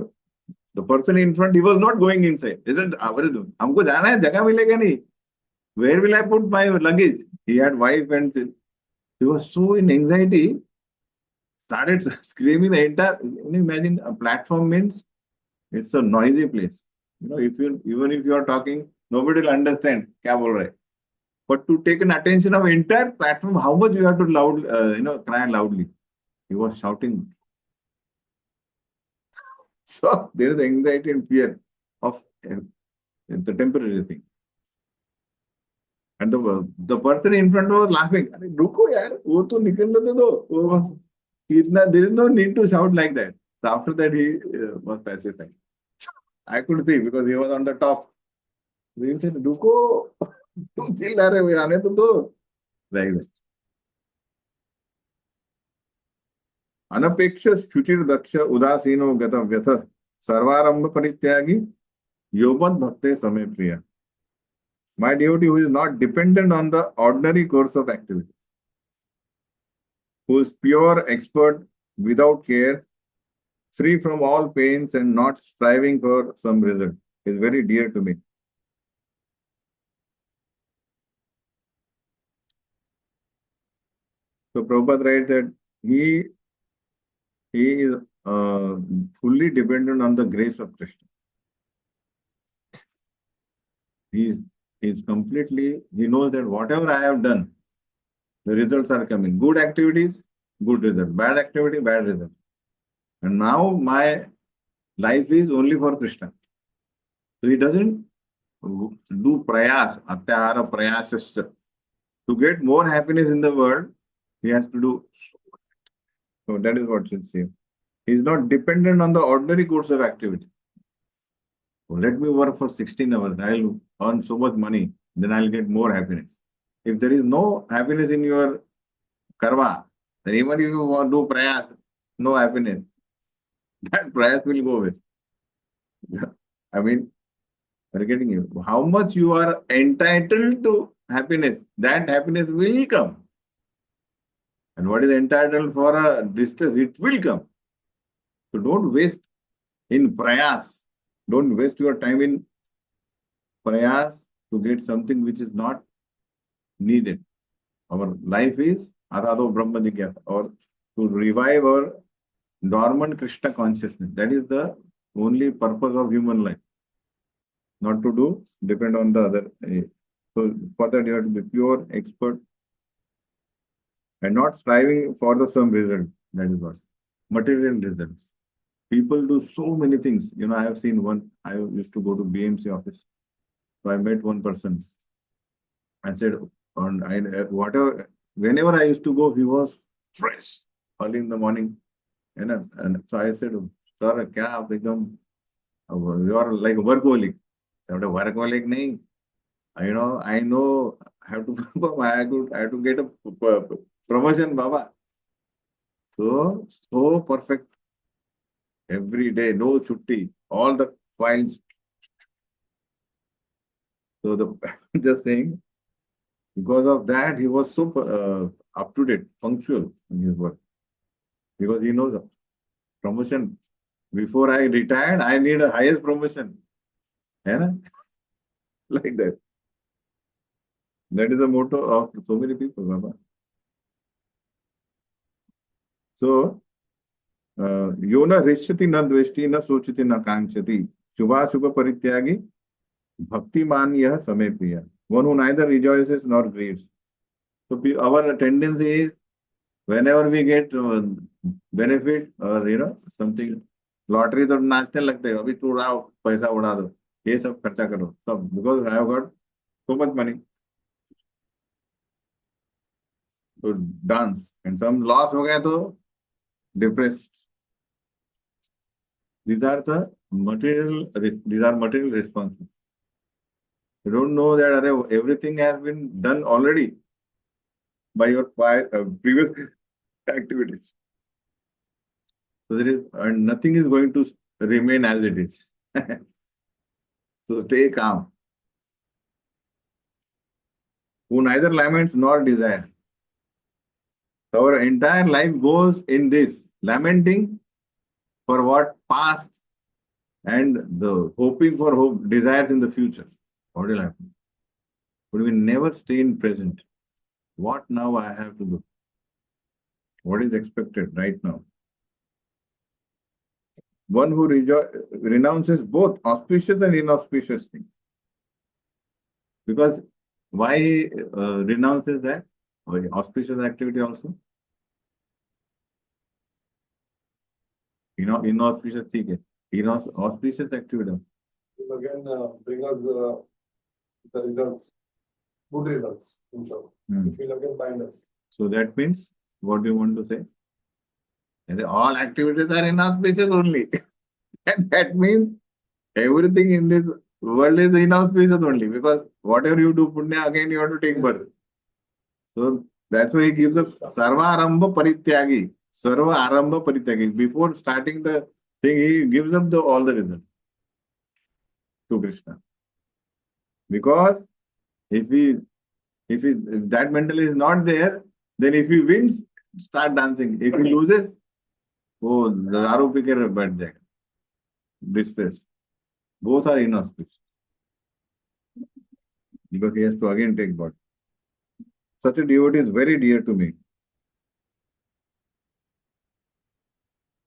the person in front. He was not going inside. He said, "हमको जाना है, जगह मिलेगा नहीं. Where will I put my luggage?" He had wife and he was so in anxiety. Started screaming the entire. Can you imagine a platform means it's a noisy place. Even if you are talking, nobody will understand क्या बोल रहे. But to take an attention of entire platform, how much you have to cry loudly. He was shouting. So there is anxiety and fear of the temporary thing. And the person in front was laughing. अरे रुको यार, वो तो निकलने तो दो. There is no need to shout like that. So after that he was pacified. I could see because he was on the top. We said, रुको, तुम चिल्ला रहे हो, आने तो दो. Like that. अनपेक्ष शुचिर दक्ष उदासीनो गत व्यथ सर्वारंभ परित्यागी योमद भक्ते समय प्रिय. My devotee who is not dependent on the ordinary course of activity, who is pure expert without care, free from all pains and not striving for some result, is very dear to me. So Prabhupada writes that he is fully dependent on the grace of Krishna. He knows that whatever I have done, the results are coming. Good activities, good result. Bad activity, bad result. And now my life is only for Krishna. So he doesn't do prayas, atyahara prayasasya. To get more happiness in the world, he has to do. So that is what she's saying. He is not dependent on the ordinary course of activity. So let me work for 16 hours. I'll earn so much money. Then I'll get more happiness. If there is no happiness in your karma, then even if you want to do prayas, no happiness. That prayas will go away. I mean, are you getting you? How much you are entitled to happiness, that happiness will come. And what is entitled for a distance, it will come. So don't waste in prayas. Don't waste your time in prayas to get something which is not needed. Our life is Adhado Brahma Jigyasa, or to revive our dormant Krishna consciousness. That is the only purpose of human life. Not to depend on the other. So for that you have to be pure, expert, and not striving for some result. That is what. material results. People do so many things. I have seen one. I used to go to BMC office. So I met one person. I said, whatever, whenever I used to go, he was fresh early in the morning. And so I said, sir, kya aap ekdam, you are like a workaholic. I said, workaholic nahi. I know I have to perform. I have to get a promotion, Baba. So perfect. Every day, no chutti. All the files. So just saying, because of that, he was so up to date, punctual in his work. Because he knows the promotion. Before I retired, I need a highest promotion. Yeah, like that. That is the motto of so many people, Baba. So, यो न रिष्यति न द्वेष्टि न सोचति न कांक्षति शुभाशुभ परित्यागी bhaktiman yah समय priya. One who neither rejoices nor grieves. So our tendency is whenever we get benefit or something, lottery तो नाचने लगते हैं अभी तू उड़ाओ पैसा उड़ा दो ये सब खर्चा करो सब because I have got so much money to dance and some loss हो गया तो depressed. These are material responses. You don't know that everything has been done already by your previous activities. So and nothing is going to remain as it is. So stay calm. Who neither laments nor desires. Our entire life goes in this lamenting for what past and the hoping for hope, desires in the future. What will happen? But we never stay in present. What now I have to do? What is expected right now? One who renounces both auspicious and inauspicious things. Because why renounces that? Auspicious activity also? Inauspicious thing. Inauspicious activity. Again, bring us the results, good results, in short, which will again bind us. So that means, what do you want to say? And all activities are inauspicious only. And that means everything in this world is inauspicious only because whatever you do, punya, again you have to take birth. So that's why he gives a sarva arambha parityagi. Sarva arambha parityagi. Before starting the thing, he gives up all the results to Krishna. Because if that mentality is not there, then if he wins, start dancing. If he loses, oh, the daru pi ke baith jayega. Distress. Both are inauspicious. Because he has to again take birth. Such a devotee is very dear to me.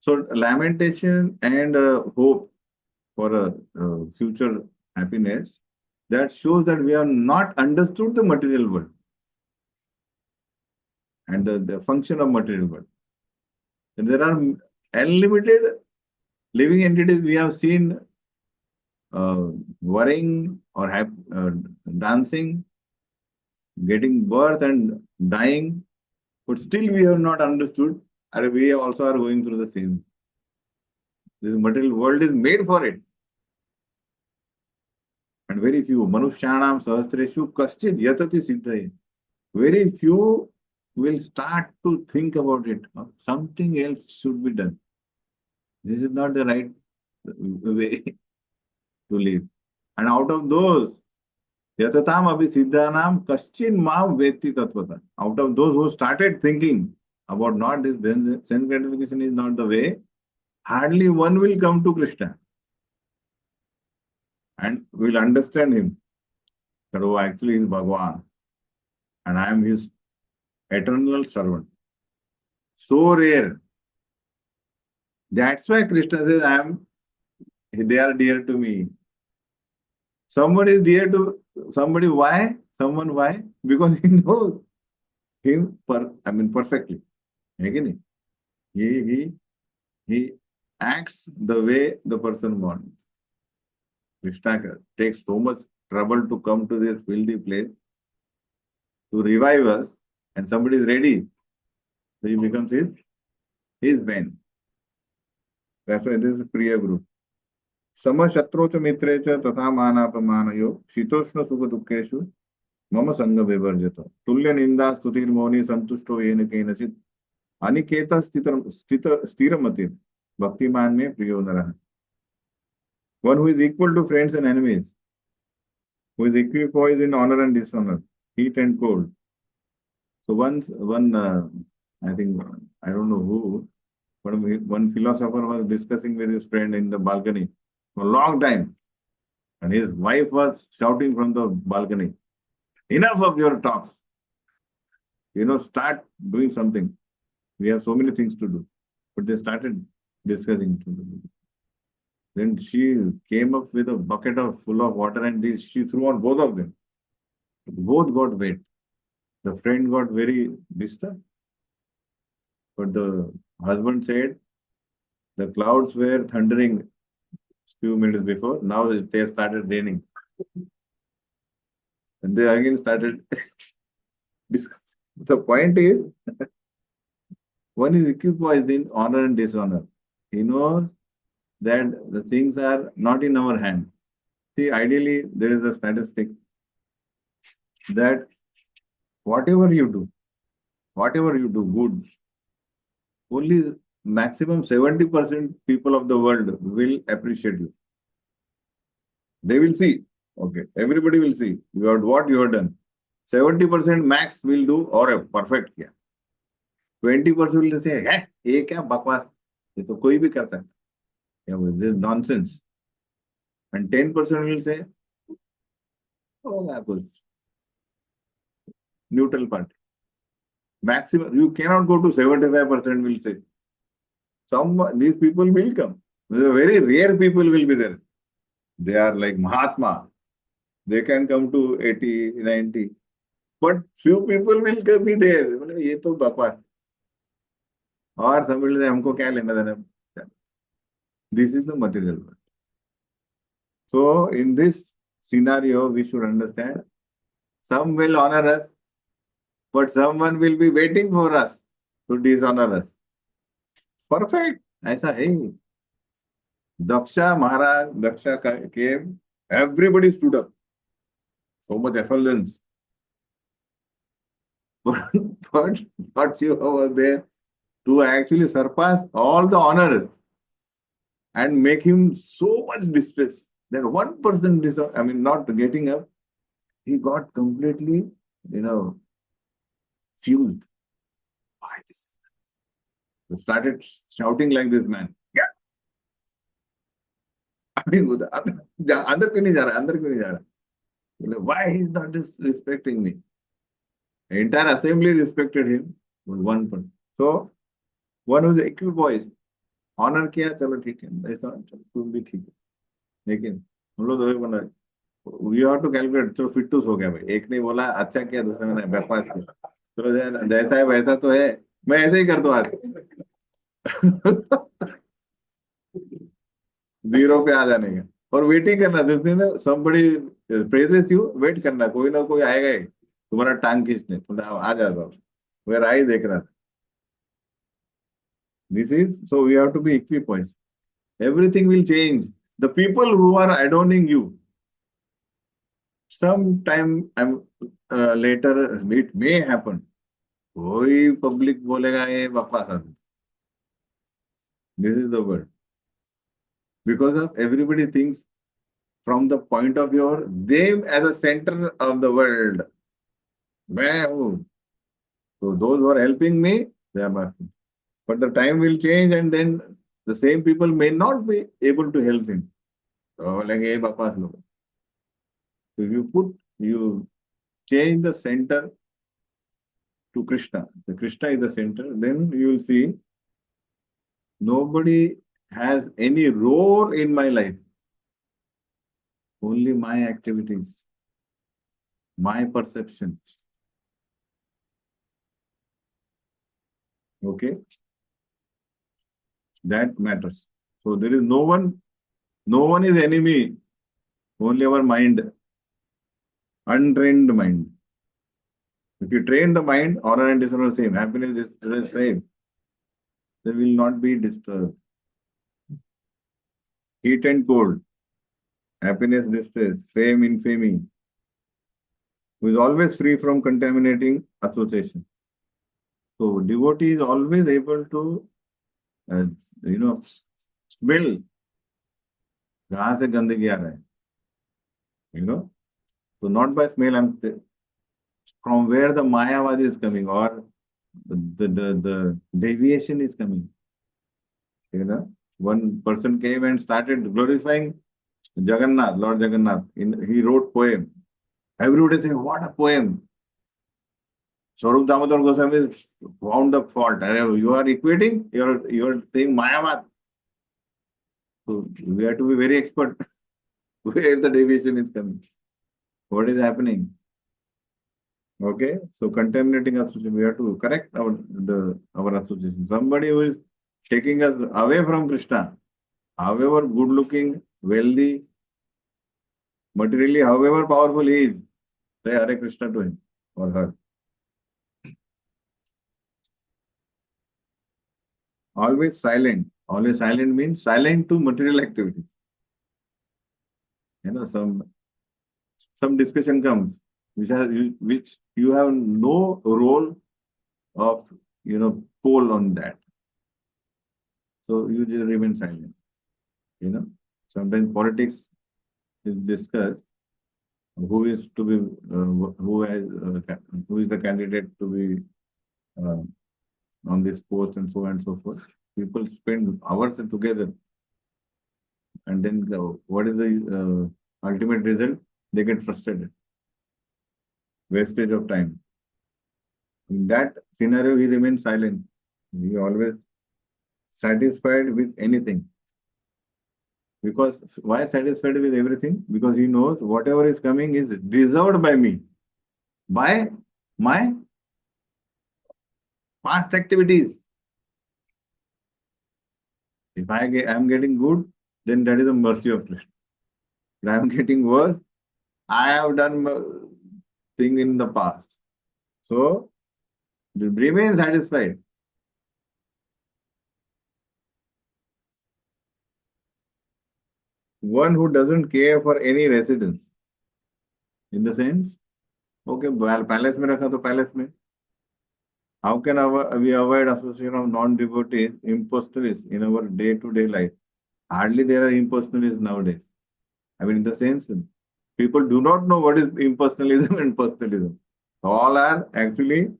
So lamentation and hope for a future happiness, that shows that we have not understood the material world and the function of material world. And there are unlimited living entities we have seen worrying or dancing, getting birth and dying, but still we have not understood, and we also are going through the same. This material world is made for it. And very few, manushyanam sahasreshu kaschid yatati siddhaye. Very few will start to think about it. Something else should be done. This is not the right way to live. And out of those, yatatam abhi siddhanam kaschin mam veti tatvata. Out of those who started thinking about not this sense gratification is not the way, hardly one will come to Krishna and will understand him. That, oh, actually, he is Bhagavan and I am his eternal servant. So rare. That's why Krishna says, they are dear to me. Somebody is dear to somebody. Why? Someone why? Because he knows him perfectly. He He acts the way the person wants. Krishna takes so much trouble to come to this filthy place to revive us, and somebody is ready. So he becomes his man. That's why this is Priya group. Sama shatro cha mitre cha tatha manapamanayo shitoshna sukha dukkeshu mama sangha vivarjata. Tulya ninda stutir moni santushto yena kenachit aniketa sthiramatir bhaktiman mein priyo naraha. One who is equal to friends and enemies, who is equipoised in honor and dishonor, heat and cold. So I think, I don't know who, but one philosopher was discussing with his friend in the balcony for a long time. And his wife was shouting from the balcony, enough of your talks. Start doing something. We have so many things to do. But they started discussing. Then she came up with a bucket full of water and she threw on both of them. Both got wet. The friend got very disturbed. But the husband said the clouds were thundering few minutes before. Now they started raining. And they again started discussing. The point is, one is equipoised in honor and dishonor. He knows that the things are not in our hand. See, ideally, there is a statistic that whatever you do good, only maximum 70% people of the world will appreciate you. They will see. Okay, everybody will see what you have done. 70% max will do or perfect. 20% will say, "Hey, ये क्या बकवास? ये तो कोई भी कर सकता है. This is nonsense." And 10% will say, "Oh, that was neutral party." Maximum, you cannot go to 75% will say. These people will come. Very rare people will be there. They are like Mahatma. They can come to 80, 90. But few people will be there. ये तो बकवास. और somebody will say, हमको क्या लेना देना? This is the material world. So in this scenario, we should understand some will honor us, but someone will be waiting for us to dishonor us. Perfect. ऐसा है. Daksha came, everybody stood up. So much effulgence. But Shiva was there to actually surpass all the honor and make him so much distress that one person, not getting up, he got completely, fused. Why this? He started shouting like this man. Yeah. अंदर क्यों नहीं जा रहा? Why he is not respecting me? The entire assembly respected him, but one person. So, one who is equipoised, honor किया, चलो ठीक है, ऐसा तुम भी ठीक है. लेकिन हम लोग तो बना, you have to calculate. चलो फिटूस हो गया भाई. एक ने बोला अच्छा किया, दूसरे ने बकवास किया. चलो जैसा है वैसा तो है, मैं ऐसे ही कर दूं आज. 0 पे आ जाने का. और वेटिंग करना, जिस दिन somebody praises you, वेट करना, कोई ना कोई आएगा ही तुम्हारा टांग खींचने. थोड़ा आ जाता. Where I देख रहा था. This is, so we have to be equipoised. Everything will change. The people who are adorning you, sometime later it may happen. कोई public बोलेगा ये बकवास आदमी. This is the word. Because of everybody thinks from the point of view of them as a center of the world. मैं हूँ. So those who are helping me, they are my friends. But the time will change and then the same people may not be able to help him. So like ये बकवास लोग. So you change the center to Krishna. The Krishna is the center. Then you will see nobody has any role in my life. Only my activities, my perception. Okay. That matters. So there is no one is enemy, only our mind, untrained mind. If you train the mind, honor and dishonor are same, happiness is the same. They will not be disturbed. Heat and cold, happiness, distress, fame, infamy, who is always free from contaminating association. So devotee is always able to, uh, smell कहाँ से गंदगी आ रहा है, So not by smell, from where the Mayavadi is coming or the deviation is coming. One person came and started glorifying Jagannath, Lord Jagannath. He wrote poem. Everybody saying, what a poem. Swarup Damodar Goswami found the fault. You are equating, you are saying Mayavad. So we have to be very expert where the deviation is coming. What is happening? Okay, so contaminating association, we have to correct our association. Somebody who is taking us away from Krishna, however good looking, wealthy, materially, however powerful he is, say Hare Krishna to him or her. Always silent. Always silent means silent to material activity. Some discussion comes which you have no role of pole on that. So you just remain silent. Sometimes politics is discussed. Who is to be who is the candidate to be on this post and so on and so forth. People spend hours together, and then what is the ultimate result? They get frustrated. Wastage of time. In that scenario, he remains silent. He always satisfied with anything. Because why satisfied with everything? Because he knows whatever is coming is deserved by me, by my past activities. If I am getting good, then that is the mercy of Krishna. If I am getting worse, I have done thing in the past. So remain satisfied. One who doesn't care for any residence. In the sense, okay, palace में रखा तो palace में. How can we avoid association of non-devotees, impersonalists in our day-to-day life? Hardly there are impersonalists nowadays. I mean, in the sense, people do not know what is impersonalism and personalism. All are actually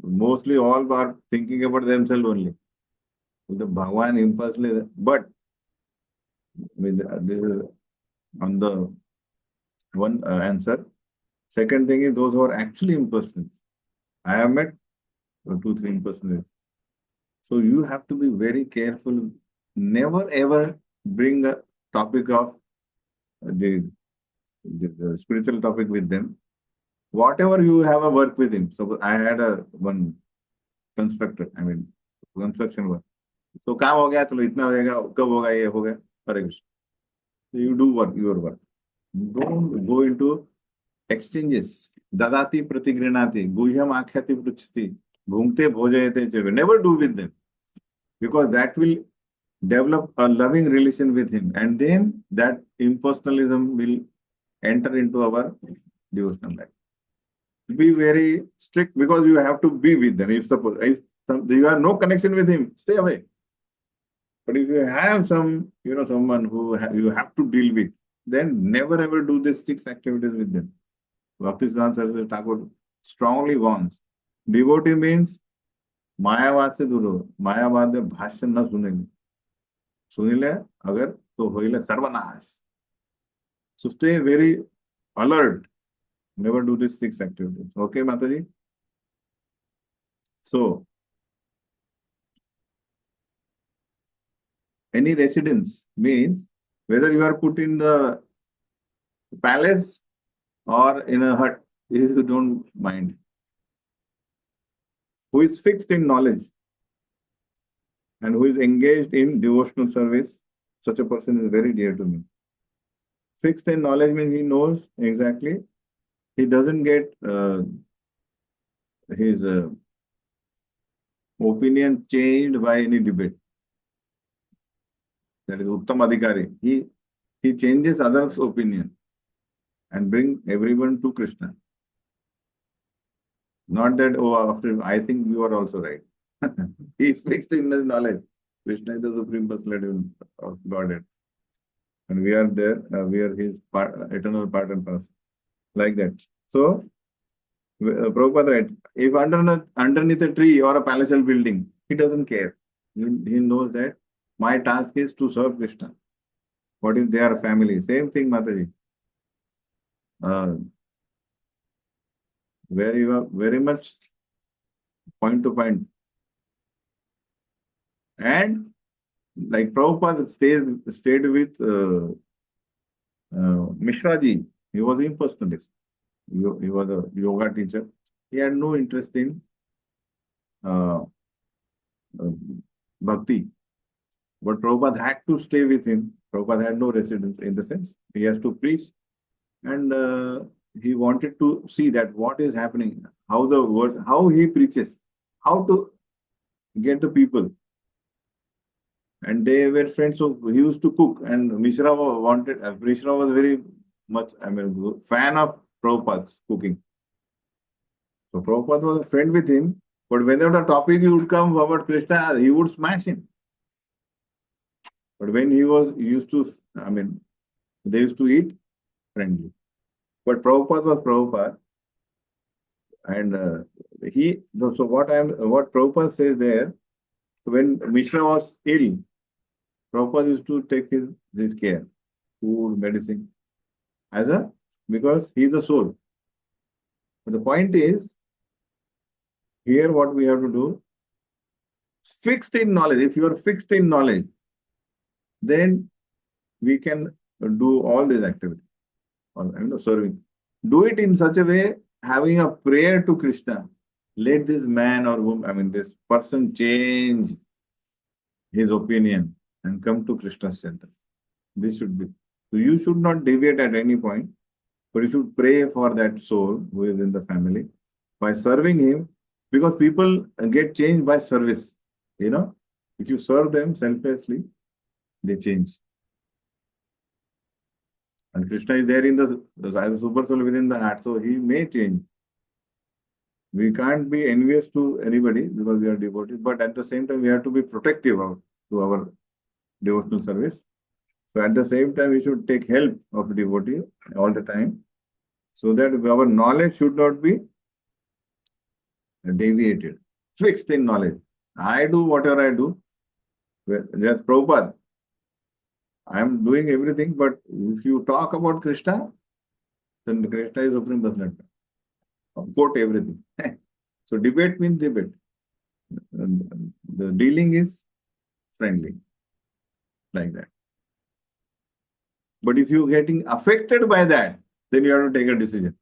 mostly all are thinking about themselves only. The Bhagavan impersonalism, but this is on the one answer. Second thing is those who are actually impersonal. I have met 2-3 impersonalists. So you have to be very careful. Never ever bring a topic of the spiritual topic with them. Whatever you have a work with him. So I had one construction work. So काम हो गया, चलो इतना हो जाएगा, कब होगा, ये हो गया, हरे Krishna. You do your work. Don't go into exchanges. Dadati pratigrinati, guhyam akhyati pruchati, bhungte bhojayate chave. Never do with them. Because that will develop a loving relation with him. And then that impersonalism will enter into our devotional life. Be very strict because you have to be with them. If you have no connection with him, stay away. But if you have someone who you have to deal with, then never ever do these 6 activities with them. Bhaktisiddhanta Saraswati Thakur strongly warns. Devotee means मायावाद से दूर हो. मायावाद में भाष्य न सुनेंगे. सुनिले अगर तो होइले सर्वनाश. So stay very alert. Never do these 6 activities. Okay, Mataji? So, any residence means whether you are put in the palace or in a hut, if you don't mind. Who is fixed in knowledge. and who is engaged in devotional service, such a person is very dear to me. Fixed in knowledge means he knows exactly. He doesn't get his opinion changed by any debate. That is Uttam Adhikari. He changes others' opinion and bring everyone to Krishna. Not that, oh, after I think you are also right. He is fixed in his knowledge. Krishna is the Supreme Personality of Godhead. And we are there, we are his eternal part and parcel. Like that. So, Prabhupada writes, if underneath a tree or a palatial building, he doesn't care. He knows that my task is to serve Krishna. What is their family? Same thing, Mataji. Very much point to point. And like Prabhupada stayed with Mishraji. He was an impersonalist. He was a yoga teacher. He had no interest in bhakti. But Prabhupada had to stay with him. Prabhupada had no residence in the sense. He has to preach. And he wanted to see that what is happening, how the words, how he preaches, how to get the people. And they were friends, so he used to cook. And Mishra was very much, fan of Prabhupada's cooking. So Prabhupada was a friend with him, but whenever the topic would come about Krishna, he would smash him. But when they used to eat friendly. But Prabhupada was Prabhupada. And what Prabhupada says there, when Mishra was ill, Prabhupada used to take his care, food, medicine, because he is the soul. But the point is, here what we have to do, fixed in knowledge. If you are fixed in knowledge, then we can do all these activities, serving. Do it in such a way, having a prayer to Krishna. Let this man or woman, this person change his opinion and come to Krishna's center. This should be. So you should not deviate at any point, but you should pray for that soul who is in the family by serving him, because people get changed by service. If you serve them selflessly, they change. And Krishna is there as a super soul within the heart, so he may change. We can't be envious to anybody because we are devotees, but at the same time, we have to be protective to our devotional service. So at the same time, we should take help of devotee all the time, so that our knowledge should not be deviated, fixed in knowledge. I do whatever I do. Just Prabhupada, I am doing everything, but if you talk about Krishna, then Krishna is Supreme Personality. Quote everything. So debate means debate. The dealing is friendly, like that. But if you are getting affected by that, then you have to take a decision.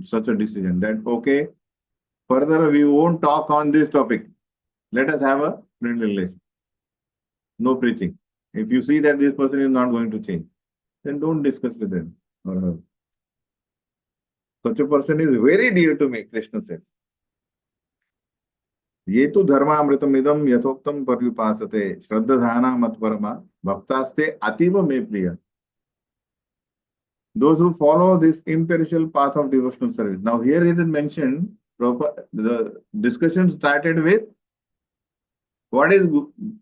Such a decision that, okay, further we won't talk on this topic. Let us have a friendly relation. No preaching. If you see that this person is not going to change, then don't discuss with him or her. Such a person is very dear to me, Krishna says. Ye tu dharmamritam idam yathoktam paryupasate shraddhadhana matparama bhaktaste ativa me priya. Those who follow this imperishable path of devotional service. Now here it is mentioned, the discussion started with what is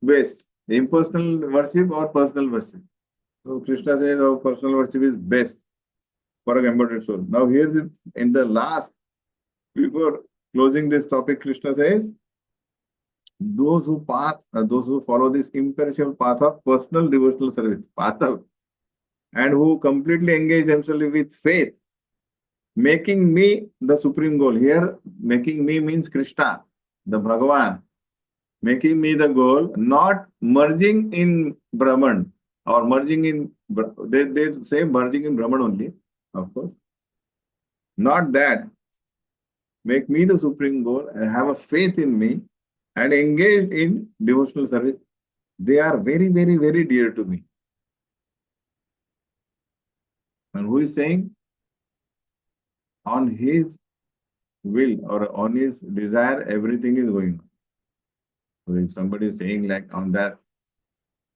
best, impersonal worship or personal worship. So Krishna says our personal worship is best for an embodied soul. Now here in the last, before closing this topic, Krishna says, those who follow this imperishable path of personal devotional service, and who completely engage themselves with faith, making me the supreme goal. Here, making me means Krishna, the Bhagavan, making me the goal, not merging in Brahman or merging in, they say merging in Brahman only, of course. Not that. Make me the supreme goal and have a faith in me and engaged in devotional service, they are very, very, very dear to me. And who is saying? On his will or on his desire, everything is going on. So if somebody is saying like on that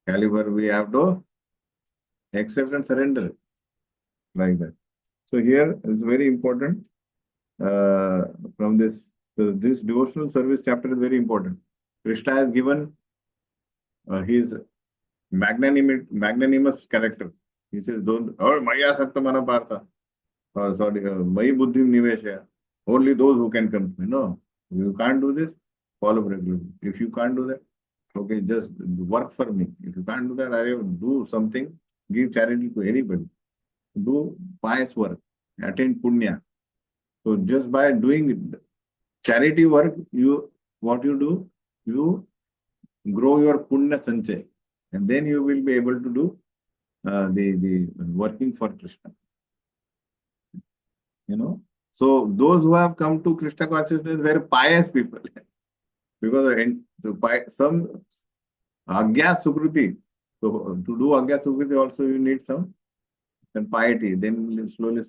caliber, we have to accept and surrender like that. So here is very important from this. So this devotional service chapter is very important. Krishna has given his magnanimous character. He says, "Don't or Maya Sakta Mana Partha." Or sorry, Mayi Buddhim Niveshaya. Only those who can come to me. No, you can't do this. Follow regularly. If you can't do that, okay, just work for me. If you can't do that, I will do something. Give charity to anybody. Do pious work. Attain punya. So just by doing charity work, what you do, you grow your punya sanchay, and then you will be able to do the working for Krishna. So those who have come to Krishna consciousness were pious people, because some agya sukruti. So to do agya sukruti also you need some piety. Then slowly.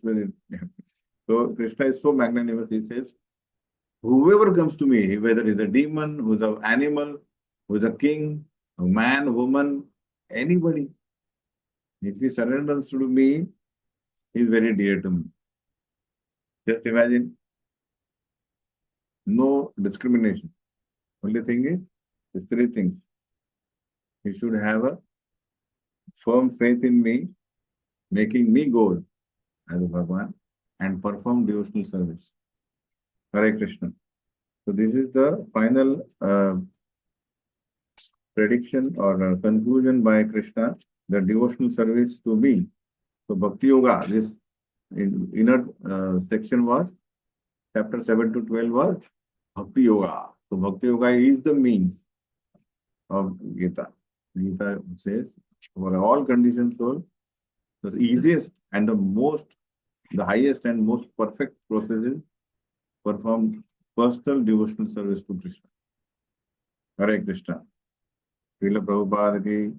So Krishna is so magnanimous. He says, whoever comes to me, whether he's a demon, who's an animal, who's a king, a man, woman, anybody, if he surrenders to me, he's very dear to me. Just imagine, no discrimination. Only thing is, these three things. He should have a firm faith in me, making me goal as a Bhagwan, and perform devotional service. Hare Krishna. So this is the final prediction or conclusion by Krishna, the devotional service to me. So Bhakti Yoga, this inner section was, chapter 7 to 12 was Bhakti Yoga. So Bhakti Yoga is the means of Gita. Gita says, for all conditioned soul, the easiest and the highest and most perfect process is perform personal devotional service to Krishna. Hare Krishna. Srila Prabhupada ki